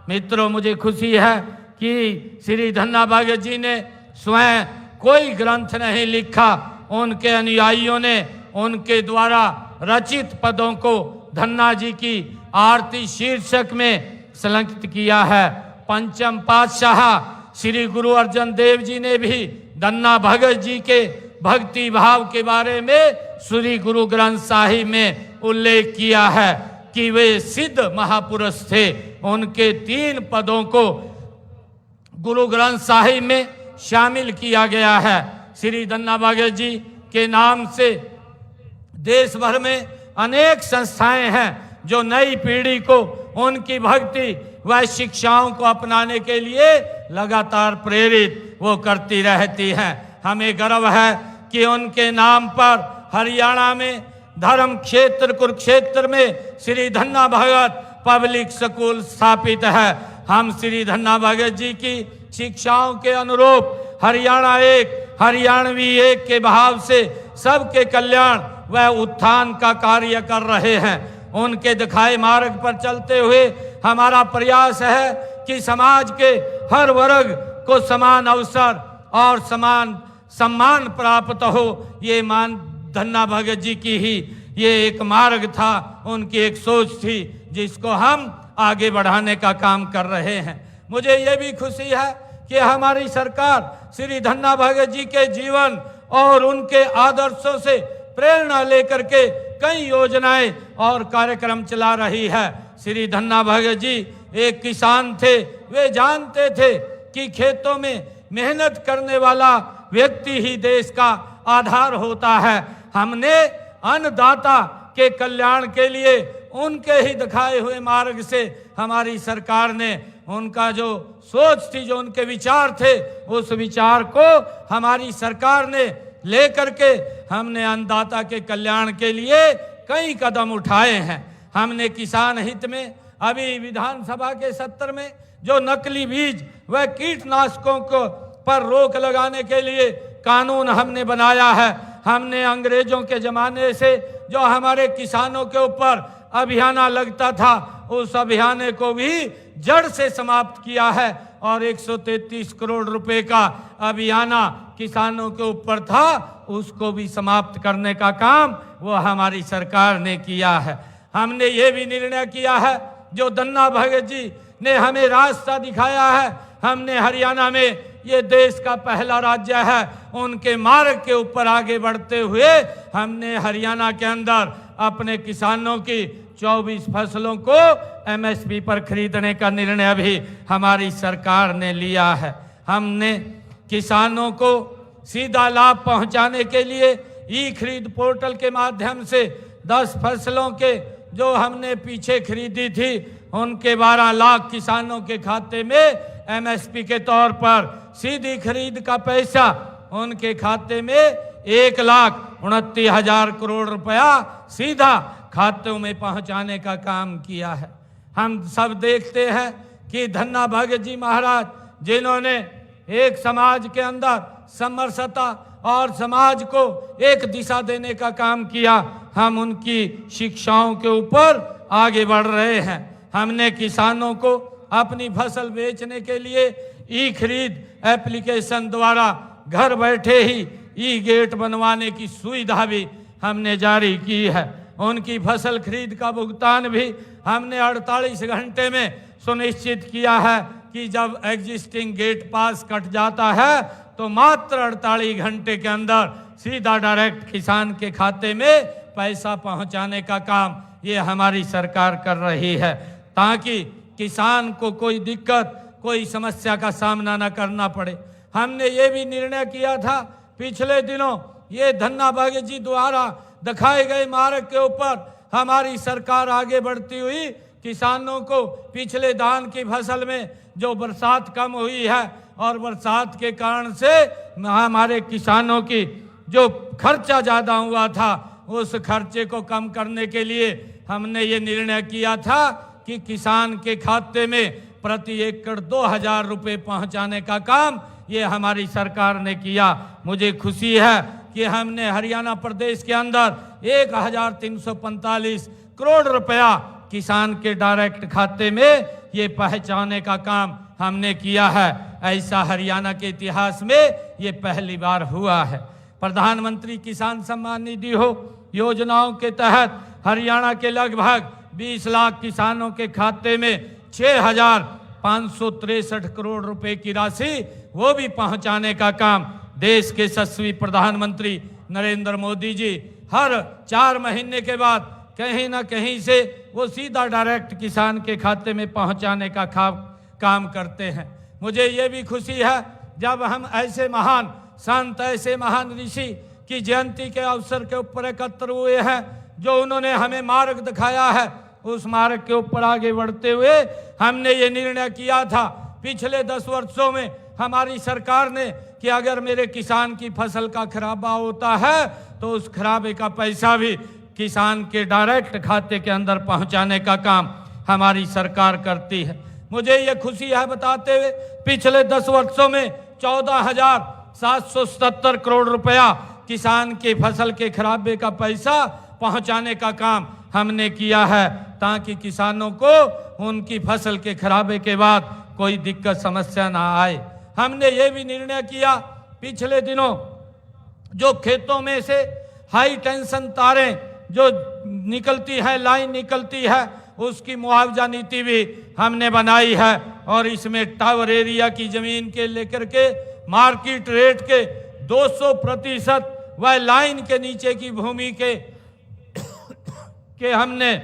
Speaker 9: मित्रों, मुझे खुशी है कि श्री धन्ना भगत जी ने स्वयं कोई ग्रंथ नहीं लिखा। उनके अनुयायियों ने उनके द्वारा रचित पदों को धन्ना जी की आरती शीर्षक में संकलित किया है। पंचम पातशाह श्री गुरु अर्जन देव जी ने भी धन्ना भगत जी के भक्ति भाव के बारे में श्री गुरु ग्रंथ साहिब में उल्लेख किया है कि वे सिद्ध महापुरुष थे। उनके 3 पदों को गुरु ग्रंथ साहिब में शामिल किया गया है। श्री धन्ना भगत जी के नाम से देश भर में अनेक संस्थाएं हैं जो नई पीढ़ी को उनकी भक्ति व शिक्षाओं को अपनाने के लिए लगातार प्रेरित वो करती रहती हैं। हमें गर्व है कि उनके नाम पर हरियाणा में धर्म क्षेत्र कुरुक्षेत्र में श्री धन्ना भगत पब्लिक स्कूल स्थापित है। हम श्री धन्ना भगत जी की शिक्षाओं के अनुरूप हरियाणा एक हरियाणवी एक के भाव से सबके कल्याण व उत्थान का कार्य कर रहे हैं। उनके दिखाए मार्ग पर चलते हुए हमारा प्रयास है कि समाज के हर वर्ग को समान अवसर और समान सम्मान प्राप्त हो। ये मान धन्ना भगत जी की ही ये एक मार्ग था, उनकी एक सोच थी जिसको हम आगे बढ़ाने का काम कर रहे हैं। मुझे ये भी खुशी है कि हमारी सरकार श्री धन्ना भगत जी के जीवन और उनके आदर्शों से प्रेरणा लेकर के कई योजनाएं और कार्यक्रम चला रही है। श्री धन्ना भगत जी एक किसान थे। वे जानते थे कि खेतों में मेहनत करने वाला व्यक्ति ही देश का आधार होता है। हमने अन्नदाता के कल्याण के लिए उनके ही दिखाए हुए मार्ग से हमारी सरकार ने उनका जो सोच थी, जो उनके विचार थे, उस विचार को हमारी सरकार ने लेकर के हमने अन्नदाता के कल्याण के लिए कई कदम उठाए हैं। हमने किसान हित में अभी विधानसभा के सत्र में जो नकली बीज व कीटनाशकों को पर रोक लगाने के लिए कानून हमने बनाया है। हमने अंग्रेजों के जमाने से जो हमारे किसानों के ऊपर अभियान लगता था, उस अभियान को भी जड़ से समाप्त किया है और 133 करोड़ रुपए का अभियान किसानों के ऊपर था, उसको भी समाप्त करने का काम वो हमारी सरकार ने किया है। हमने ये भी निर्णय किया है, जो धन्ना भगत जी ने हमें रास्ता दिखाया है, हमने हरियाणा में ये देश का पहला राज्य है, उनके मार्ग के ऊपर आगे बढ़ते हुए हमने हरियाणा के अंदर अपने किसानों की 24 फसलों को एमएसपी पर खरीदने का निर्णय भी हमारी सरकार ने लिया है। हमने किसानों को सीधा लाभ पहुंचाने के लिए ई खरीद पोर्टल के माध्यम से 10 फसलों के जो हमने पीछे खरीदी थी, उनके 12 लाख किसानों के खाते में एमएसपी के तौर पर सीधी खरीद का पैसा उनके खाते में 1,29,000 करोड़ रुपया सीधा खातों में पहुंचाने का काम किया है। हम सब देखते हैं कि धन्ना भगत जी महाराज, जिन्होंने एक समाज के अंदर समरसता और समाज को एक दिशा देने का काम किया, हम उनकी शिक्षाओं के ऊपर आगे बढ़ रहे हैं। हमने किसानों को अपनी फसल बेचने के लिए ई खरीद एप्लीकेशन द्वारा घर बैठे ही ई गेट बनवाने की सुविधा भी हमने जारी की है। उनकी फसल खरीद का भुगतान भी हमने 48 घंटे में सुनिश्चित किया है कि जब एग्जिस्टिंग गेट पास कट जाता है तो मात्र 48 घंटे के अंदर सीधा डायरेक्ट किसान के खाते में पैसा पहुंचाने का काम ये हमारी सरकार कर रही है, ताकि किसान को कोई दिक्कत, कोई समस्या का सामना न करना पड़े। हमने ये भी निर्णय किया था पिछले दिनों, ये धन्ना भगत जी द्वारा दिखाए गए मार्ग के ऊपर हमारी सरकार आगे बढ़ती हुई किसानों को पिछले धान की फसल में जो बरसात कम हुई है और बरसात के कारण से हमारे किसानों की जो खर्चा ज़्यादा हुआ था, उस खर्चे को कम करने के लिए हमने ये निर्णय किया था कि किसान के खाते में प्रति एकड़ 2000 रुपये पहुंचाने का काम ये हमारी सरकार ने किया। मुझे खुशी है कि हमने हरियाणा प्रदेश के अंदर 1345 करोड़ रुपया किसान के डायरेक्ट खाते में ये पहुंचाने का काम हमने किया है। ऐसा हरियाणा के इतिहास में ये पहली बार हुआ है। प्रधानमंत्री किसान सम्मान निधि हो योजनाओं के तहत हरियाणा के लगभग 20 लाख किसानों के खाते में 6563 करोड़ रुपए की राशि वो भी पहुंचाने का काम देश के यशस्वी प्रधानमंत्री नरेंद्र मोदी जी हर 4 महीने के बाद कहीं ना कहीं से वो सीधा डायरेक्ट किसान के खाते में पहुंचाने का काम करते हैं। मुझे ये भी खुशी है जब हम ऐसे महान संत, ऐसे महान ऋषि की जयंती के अवसर के ऊपर एकत्र हुए हैं, जो उन्होंने हमें मार्ग दिखाया है, उस मार्ग के ऊपर आगे बढ़ते हुए हमने ये निर्णय किया था पिछले 10 वर्षों में हमारी सरकार ने कि अगर मेरे किसान की फसल का खराबा होता है तो उस खराबे का पैसा भी किसान के डायरेक्ट खाते के अंदर पहुंचाने का काम हमारी सरकार करती है। मुझे ये खुशी है बताते हुए पिछले 10 वर्षों में 14,777 करोड़ रुपया किसान की फसल के खराबे का पैसा पहुंचाने का काम हमने किया है, ताकि किसानों को उनकी फसल के खराबे के बाद कोई दिक्कत समस्या ना आए। हमने ये भी निर्णय किया पिछले दिनों जो खेतों में से हाई टेंशन तारें जो निकलती है, लाइन निकलती है, उसकी मुआवजा नीति भी हमने बनाई है और इसमें टावर एरिया की जमीन के लेकर के मार्केट रेट के 200% व लाइन के नीचे की भूमि के हमने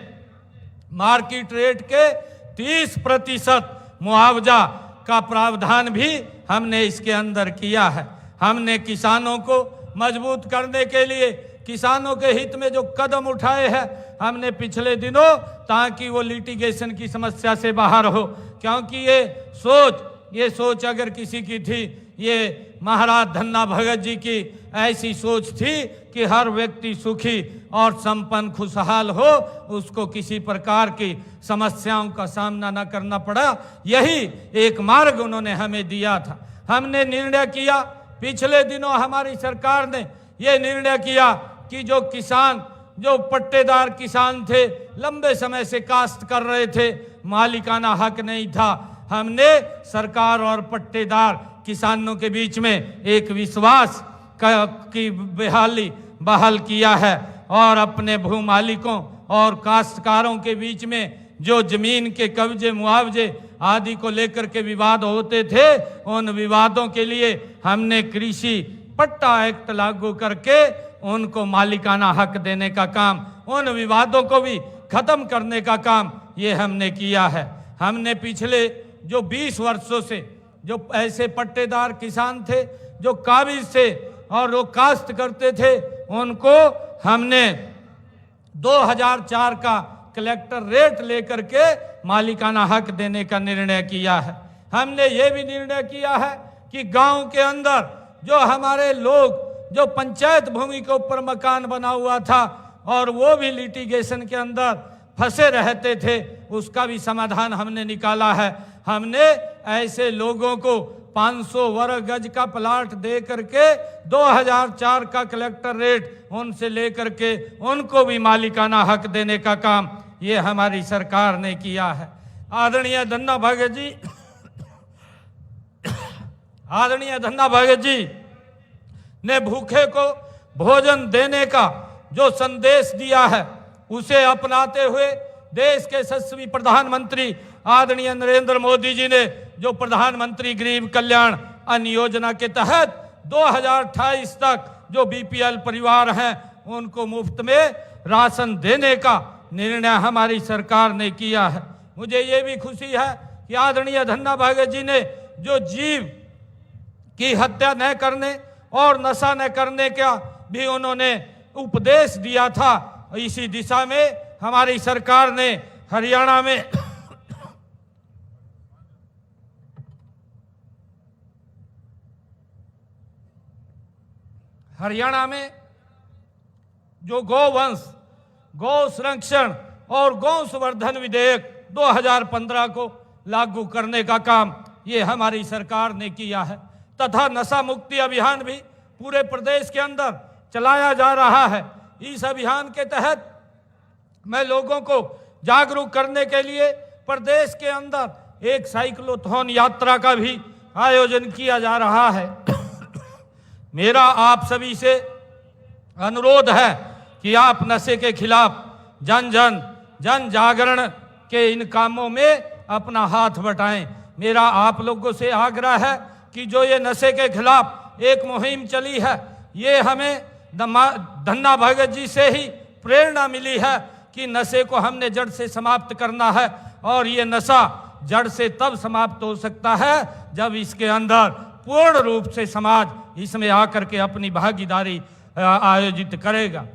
Speaker 9: मार्केट रेट के 30% मुआवजा का प्रावधान भी हमने इसके अंदर किया है। हमने किसानों को मजबूत करने के लिए किसानों के हित में जो कदम उठाए हैं हमने पिछले दिनों, ताकि वो लिटिगेशन की समस्या से बाहर हो, क्योंकि ये सोच अगर किसी की थी, ये महाराज धन्ना भगत जी की ऐसी सोच थी कि हर व्यक्ति सुखी और संपन्न खुशहाल हो, उसको किसी प्रकार की समस्याओं का सामना न करना पड़ा। यही एक मार्ग उन्होंने हमें दिया था। हमने निर्णय किया पिछले दिनों हमारी सरकार ने ये निर्णय किया कि जो किसान, जो पट्टेदार किसान थे, लंबे समय से काश्त कर रहे थे, मालिकाना हक नहीं था, हमने सरकार और पट्टेदार किसानों के बीच में एक विश्वास की बहाल किया है और अपने भू मालिकों और काश्तकारों के बीच में जो जमीन के कब्जे, मुआवजे आदि को लेकर के विवाद होते थे, उन विवादों के लिए हमने कृषि पट्टा एक्ट लागू करके उनको मालिकाना हक देने का काम, उन विवादों को भी खत्म करने का काम ये हमने किया है। हमने पिछले जो 20 वर्षों से जो ऐसे पट्टेदार किसान थे जो काबिज थे और वो काश्त करते थे, उनको हमने 2004 का कलेक्टर रेट लेकर के मालिकाना हक देने का निर्णय किया है। हमने ये भी निर्णय किया है कि गांव के अंदर जो हमारे लोग जो पंचायत भूमि के ऊपर मकान बना हुआ था, और वो भी लिटिगेशन के अंदर फंसे रहते थे, उसका भी समाधान हमने निकाला है। हमने ऐसे लोगों को 500 वर्ग गज का प्लाट दे करके 2004 का कलेक्टर रेट उनसे लेकर के उनको भी मालिकाना हक देने का काम ये हमारी सरकार ने किया है। आदरणीय धन्ना भगत जी आदरणीय धन्ना भगत जी ने भूखे को भोजन देने का जो संदेश दिया है उसे अपनाते हुए देश के यशस्वी प्रधानमंत्री आदरणीय नरेंद्र मोदी जी ने जो प्रधानमंत्री गरीब कल्याण अन्न योजना के तहत 2028 तक जो बीपीएल परिवार हैं उनको मुफ्त में राशन देने का निर्णय हमारी सरकार ने किया है। मुझे ये भी खुशी है कि आदरणीय धन्ना भगत जी ने जो जीव की हत्या न करने और नशा न करने का भी उन्होंने उपदेश दिया था, इसी दिशा में हमारी सरकार ने हरियाणा में जो गौवंश, गौ संरक्षण और गौ संवर्धन विधेयक 2015 को लागू करने का काम ये हमारी सरकार ने किया है तथा नशा मुक्ति अभियान भी पूरे प्रदेश के अंदर चलाया जा रहा है। इस अभियान के तहत मैं लोगों को जागरूक करने के लिए प्रदेश के अंदर एक साइक्लोथॉन यात्रा का भी आयोजन किया जा रहा है। मेरा आप सभी से अनुरोध है कि आप नशे के खिलाफ जन जागरण के इन कामों में अपना हाथ बटाएं। मेरा आप लोगों से आग्रह है कि जो ये नशे के खिलाफ एक मुहिम चली है, ये हमें धन्ना भगत जी से ही प्रेरणा मिली है कि नशे को हमने जड़ से समाप्त करना है। और ये नशा जड़ से तब समाप्त हो सकता है जब इसके अंदर पूर्ण रूप से समाज इसमें आकर के अपनी भागीदारी आयोजित करेगा।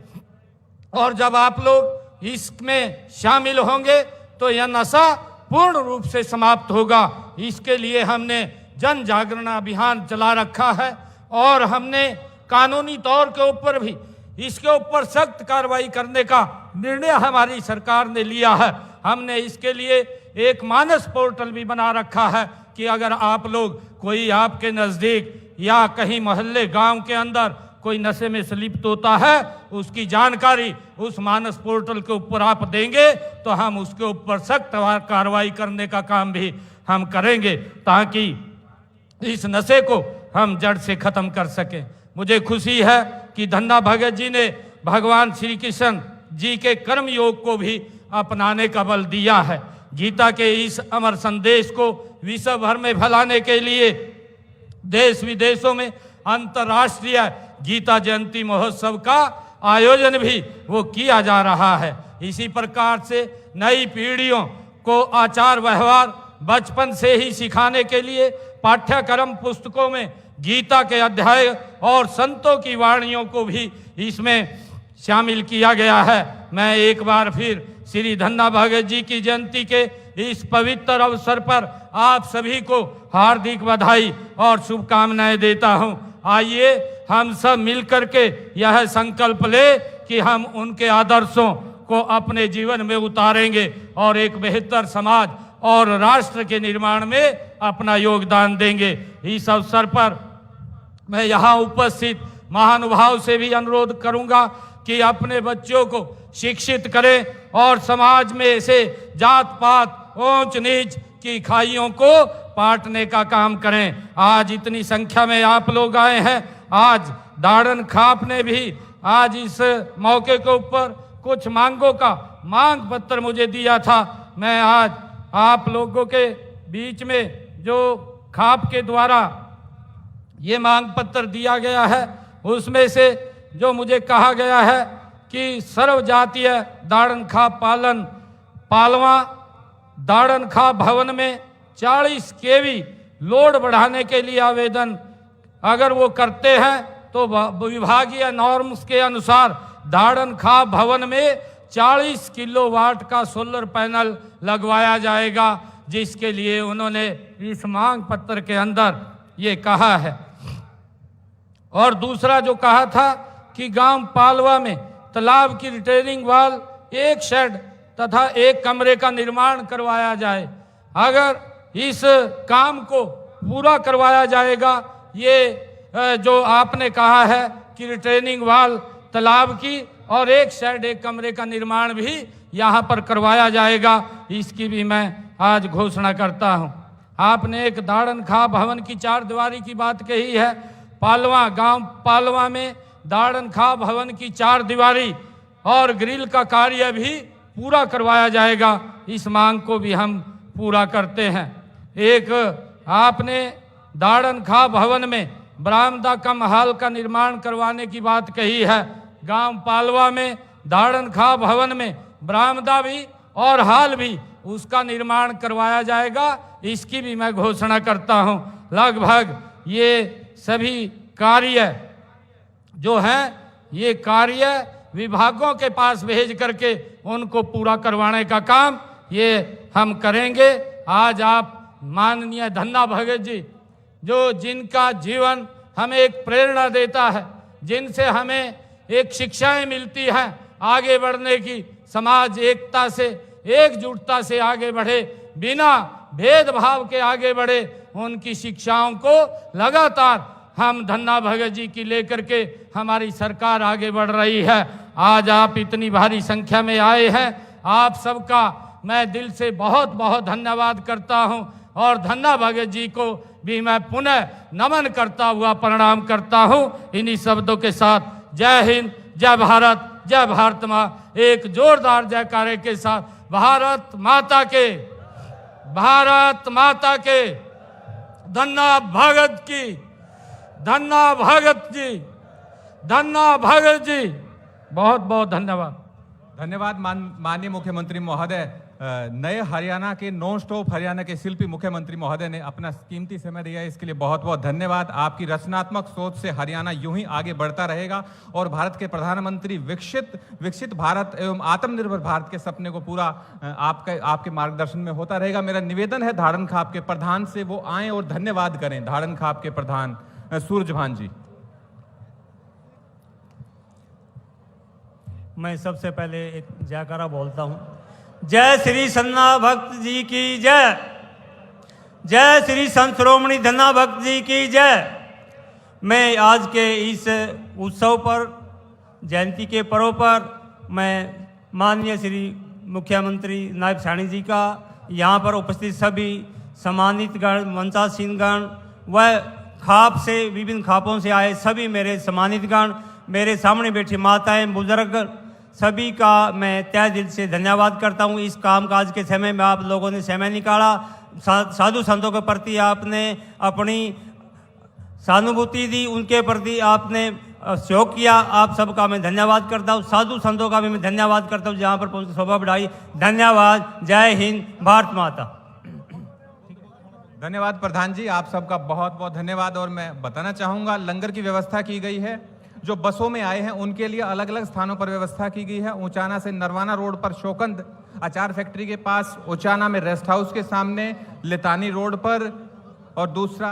Speaker 9: और जब आप लोग इसमें शामिल होंगे तो यह नशा पूर्ण रूप से समाप्त होगा। इसके लिए हमने जन जागरण अभियान चला रखा है और हमने कानूनी तौर के ऊपर भी इसके ऊपर सख्त कार्रवाई करने का निर्णय हमारी सरकार ने लिया है। हमने इसके लिए एक मानस पोर्टल भी बना रखा है कि अगर आप लोग कोई आपके नज़दीक या कहीं मोहल्ले गांव के अंदर कोई नशे में लिप्त होता है, उसकी जानकारी उस मानस पोर्टल के ऊपर आप देंगे तो हम उसके ऊपर सख्त कार्रवाई करने का काम भी हम करेंगे ताकि इस नशे को हम जड़ से खत्म कर सकें। मुझे खुशी है कि धन्ना भगत जी ने भगवान श्री कृष्ण जी के कर्म योग को भी अपनाने का बल दिया है। गीता के इस अमर संदेश को विश्व भर में फैलाने के लिए देश विदेशों में अंतर्राष्ट्रीय गीता जयंती महोत्सव का आयोजन भी वो किया जा रहा है। इसी प्रकार से नई पीढ़ियों को आचार व्यवहार बचपन से ही सिखाने के लिए पाठ्यक्रम पुस्तकों में गीता के अध्याय और संतों की वाणियों को भी इसमें शामिल किया गया है। मैं एक बार फिर श्री धन्ना भगत जी की जयंती के इस पवित्र अवसर पर आप सभी को हार्दिक बधाई और शुभकामनाएं देता हूं। आइए हम सब मिलकर के यह संकल्प ले कि हम उनके आदर्शों को अपने जीवन में उतारेंगे और एक बेहतर समाज और राष्ट्र के निर्माण में अपना योगदान देंगे। इस अवसर पर मैं यहाँ उपस्थित महानुभाव से भी अनुरोध करूंगा कि अपने बच्चों को शिक्षित करें और समाज में से जात पात ऊंच नीच की खाइयों को पाटने का काम करें। आज इतनी संख्या में आप लोग आए हैं। आज दाड़न खाप ने भी आज इस मौके के ऊपर कुछ मांगों का मांग पत्र मुझे दिया था। मैं आज आप लोगों के बीच में जो खाप के द्वारा ये मांग पत्र दिया गया है उसमें से जो मुझे कहा गया है कि सर्व जातीय दाड़न खाप पालन पालवा दाड़न खाप भवन में 40 केवी लोड बढ़ाने के लिए आवेदन अगर वो करते हैं तो विभागीय नॉर्म्स के अनुसार दाड़न खाप भवन में 40 किलोवाट का सोलर पैनल लगवाया जाएगा, जिसके लिए उन्होंने इस मांग पत्र के अंदर ये कहा है। और दूसरा जो कहा था कि गांव पालवा में तालाब की रिटेनिंग वॉल, एक शेड तथा एक कमरे का निर्माण करवाया जाए। अगर इस काम को पूरा करवाया जाएगा, ये जो आपने कहा है कि रिटेनिंग वॉल तालाब की और एक शेड एक कमरे का निर्माण भी यहाँ पर करवाया जाएगा, इसकी भी मैं आज घोषणा करता हूँ। आपने एक दाड़न खा भवन की 4 दीवारी की बात कही है। पालवा गांव पालवा में दाड़न खा भवन की 4 दीवारी और ग्रिल का कार्य भी पूरा करवाया जाएगा। इस मांग को भी हम पूरा करते हैं। एक आपने दाड़न खा भवन में बरामदा कम हाल का निर्माण करवाने की बात कही है। गांव पालवा में दाड़न खा भवन में बरामदा भी और हाल भी उसका निर्माण करवाया जाएगा, इसकी भी मैं घोषणा करता हूं। लगभग ये सभी कार्य जो हैं, ये कार्य विभागों के पास भेज करके उनको पूरा करवाने का काम ये हम करेंगे। आज आप माननीय धन्ना भगत जी, जो जिनका जीवन हमें एक प्रेरणा देता है, जिनसे हमें एक शिक्षाएं मिलती हैं आगे बढ़ने की, समाज एकता से एकजुटता से आगे बढ़े, बिना भेदभाव के आगे बढ़े, उनकी शिक्षाओं को लगातार हम धन्ना भगत जी की लेकर के हमारी सरकार आगे बढ़ रही है। आज आप इतनी भारी संख्या में आए हैं, आप सबका मैं दिल से बहुत बहुत धन्यवाद करता हूं और धन्ना भगत जी को भी मैं पुनः नमन करता हुआ प्रणाम करता हूं। इन्हीं शब्दों के साथ जय हिंद, जय भारत, जय भारत माँ, एक जोरदार जयकारे के साथ भारत माता के, भारत माता के, धन्ना भगत की, धन्ना भगत जी, धन्ना भगत जी। बहुत बहुत धन्यवाद।
Speaker 1: धन्यवाद माननीय मुख्यमंत्री महोदय। नए हरियाणा के नॉन स्टॉप हरियाणा के शिल्पी मुख्यमंत्री महोदय ने अपना कीमती समय दिया, इसके लिए बहुत बहुत धन्यवाद। आपकी रचनात्मक सोच से हरियाणा यूं ही आगे बढ़ता रहेगा और भारत के प्रधानमंत्री विकसित भारत एवं आत्मनिर्भर भारत के सपने को पूरा आपके मार्गदर्शन में होता रहेगा। मेरा निवेदन है धाड़न खाप के प्रधान से वो आए और धन्यवाद करें। धाड़न खाप के प्रधान सूरजभान जी।
Speaker 10: मैं सबसे पहले एक जयकारा बोलता हूँ। जय श्री सन्ना भक्त जी की जय, जय श्री संत शिरोमणि धन्ना भक्त जी की जय। मैं आज के इस उत्सव पर, जयंती के पर्व पर, मैं माननीय श्री मुख्यमंत्री नायब सैनी जी का, यहाँ पर उपस्थित सभी सम्मानित गण, मंचासीन गण व खाप से, विभिन्न खापों से आए सभी मेरे सम्मानित गण, मेरे सामने बैठी माताएं, बुजुर्ग, सभी का मैं तहे दिल से धन्यवाद करता हूं। इस कामकाज के समय में आप लोगों ने समय निकाला, साधु संतों के प्रति आपने अपनी सहानुभूति दी, उनके प्रति आपने सहयोग किया, आप सबका मैं धन्यवाद करता हूं। साधु संतों का भी मैं धन्यवाद करता हूं जहां पर पहुंच शोभा बढ़ाई। धन्यवाद। जय हिंद, भारत माता।
Speaker 1: धन्यवाद प्रधान जी, आप सबका बहुत बहुत धन्यवाद। और मैं बताना चाहूँगा लंगर की व्यवस्था की गई है। जो बसों में आए हैं उनके लिए अलग अलग स्थानों पर व्यवस्था की गई है। ऊंचाना से नरवाना रोड पर शोकंद अचार फैक्ट्री के पास, ऊंचाना में रेस्ट हाउस के सामने, लेतानी रोड पर, और दूसरा